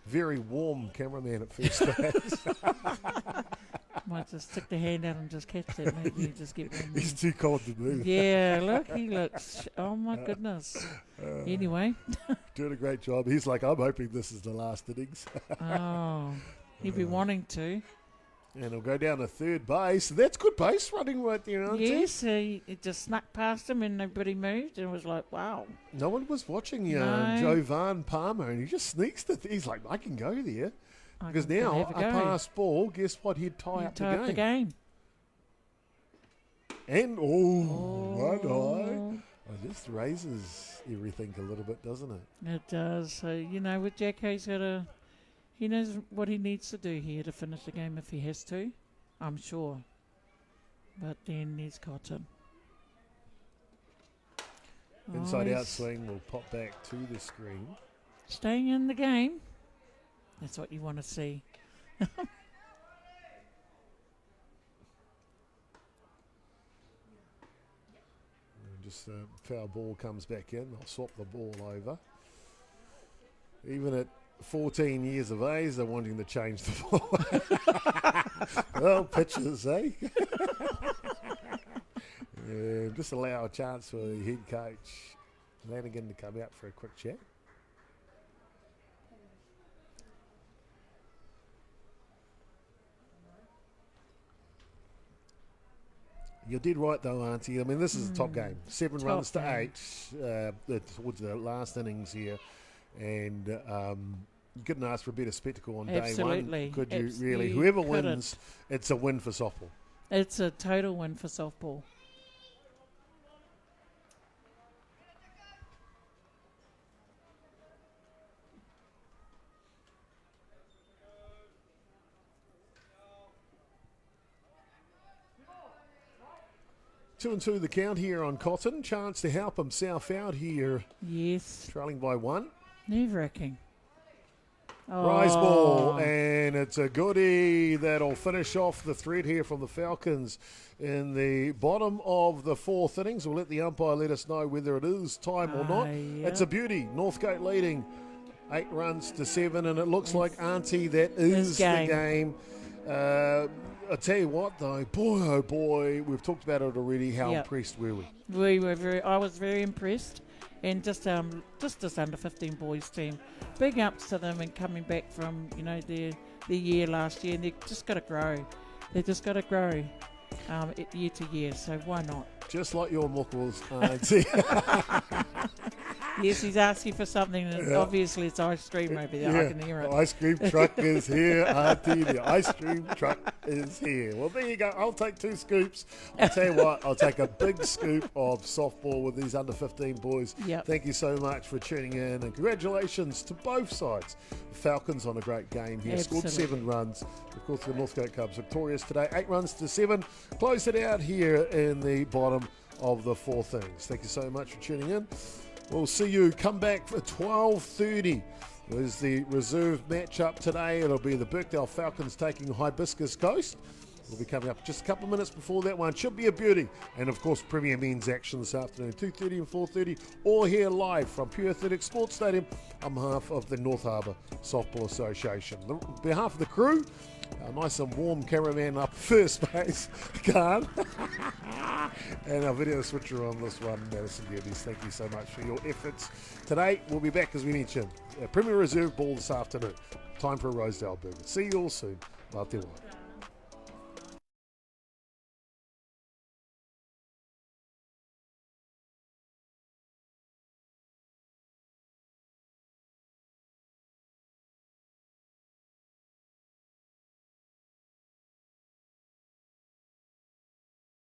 very warm cameraman at first base. Might just stick the hand out and just catch it. Maybe you just get one. He's too cold to move. Yeah, look, he looks. Oh my goodness. Anyway. Doing a great job. He's like, I'm hoping this is the last innings. Oh, he'd be wanting to. And he'll go down to third base. That's good base running right there, aren't Yes, he just snuck past him and nobody moved, and it was like, wow. No one was watching No. Jovan Palmer, and he just sneaks to he's like, I can go there. Because can now, have a a go. pass ball, guess what? He'd tie up the game. And, one eye. It just raises everything a little bit, doesn't it? It does. So, you know, with Jack Hayes, he knows what he needs to do here to finish the game if he has to, I'm sure. But then there's Cotton. Inside out he's swing will pop back to the screen. Staying in the game. That's what you want to see. And just foul ball comes back in. They'll swap the ball over. Even at 14 years of age, they're wanting to change the ball. Well, pitches, eh? Yeah, just allow a chance for the head coach Lanigan to come out for a quick chat. You're dead right though, Auntie. I mean, this is a top game. 7 Top runs to game. 8 towards the last innings here. And you couldn't ask for a better spectacle on day Absolutely. one. Could you Absolutely really? Whoever couldn't. wins, it's a win for softball. It's a total win for softball. Two and two the count here on Cotton. Chance to help himself out here. Yes. Trailing by 1. Nerve-wracking. Rise ball, and it's a goodie that'll finish off the thread here from the Falcons in the bottom of the 4th innings. We'll let the umpire let us know whether it is time or not. Yeah. It's a beauty. Northcote leading 8 runs to 7, and it looks like, Auntie, that is the game. I tell you what, though, boy, oh boy, we've talked about it already. How impressed were we? I was very impressed. And just this under 15 boys team, big ups to them and coming back from their year last year, and they've just got to grow. They just got to grow year to year. So why not? Just like your muckles, Auntie. Yes, he's asking for something, and obviously it's ice cream over there. I can hear it. The ice cream truck is here, Auntie. The ice cream truck is here. Well, there you go. I'll take 2 scoops. I'll tell you what, I'll take a big scoop of softball with these under 15 boys. Yep. Thank you so much for tuning in, and congratulations to both sides. The Falcons on a great game here. Absolutely. Scored 7 runs. Of course, the Northcote Cubs victorious today. 8 runs to 7. Closed it out here in the bottom of the 4th innings. Thank you so much for tuning in. We'll see you. Come back for 12:30. There's the reserve matchup today. It'll be the Birkdale Falcons taking Hibiscus Coast. We'll be coming up just a couple of minutes before that one. Should be a beauty. And, of course, Premier Men's action this afternoon, 2:30 and 4:30, all here live from Pure Athletics Sports Stadium on behalf of the North Harbour Softball Association. On behalf of the crew, our nice and warm cameraman up first base, Khan. And our video switcher on this one, Madison Gerbes. Thank you so much for your efforts. Today, we'll be back, as we mentioned, Premier Reserve Ball this afternoon. Time for a Rosedale burger. See you all soon. Aotearoa.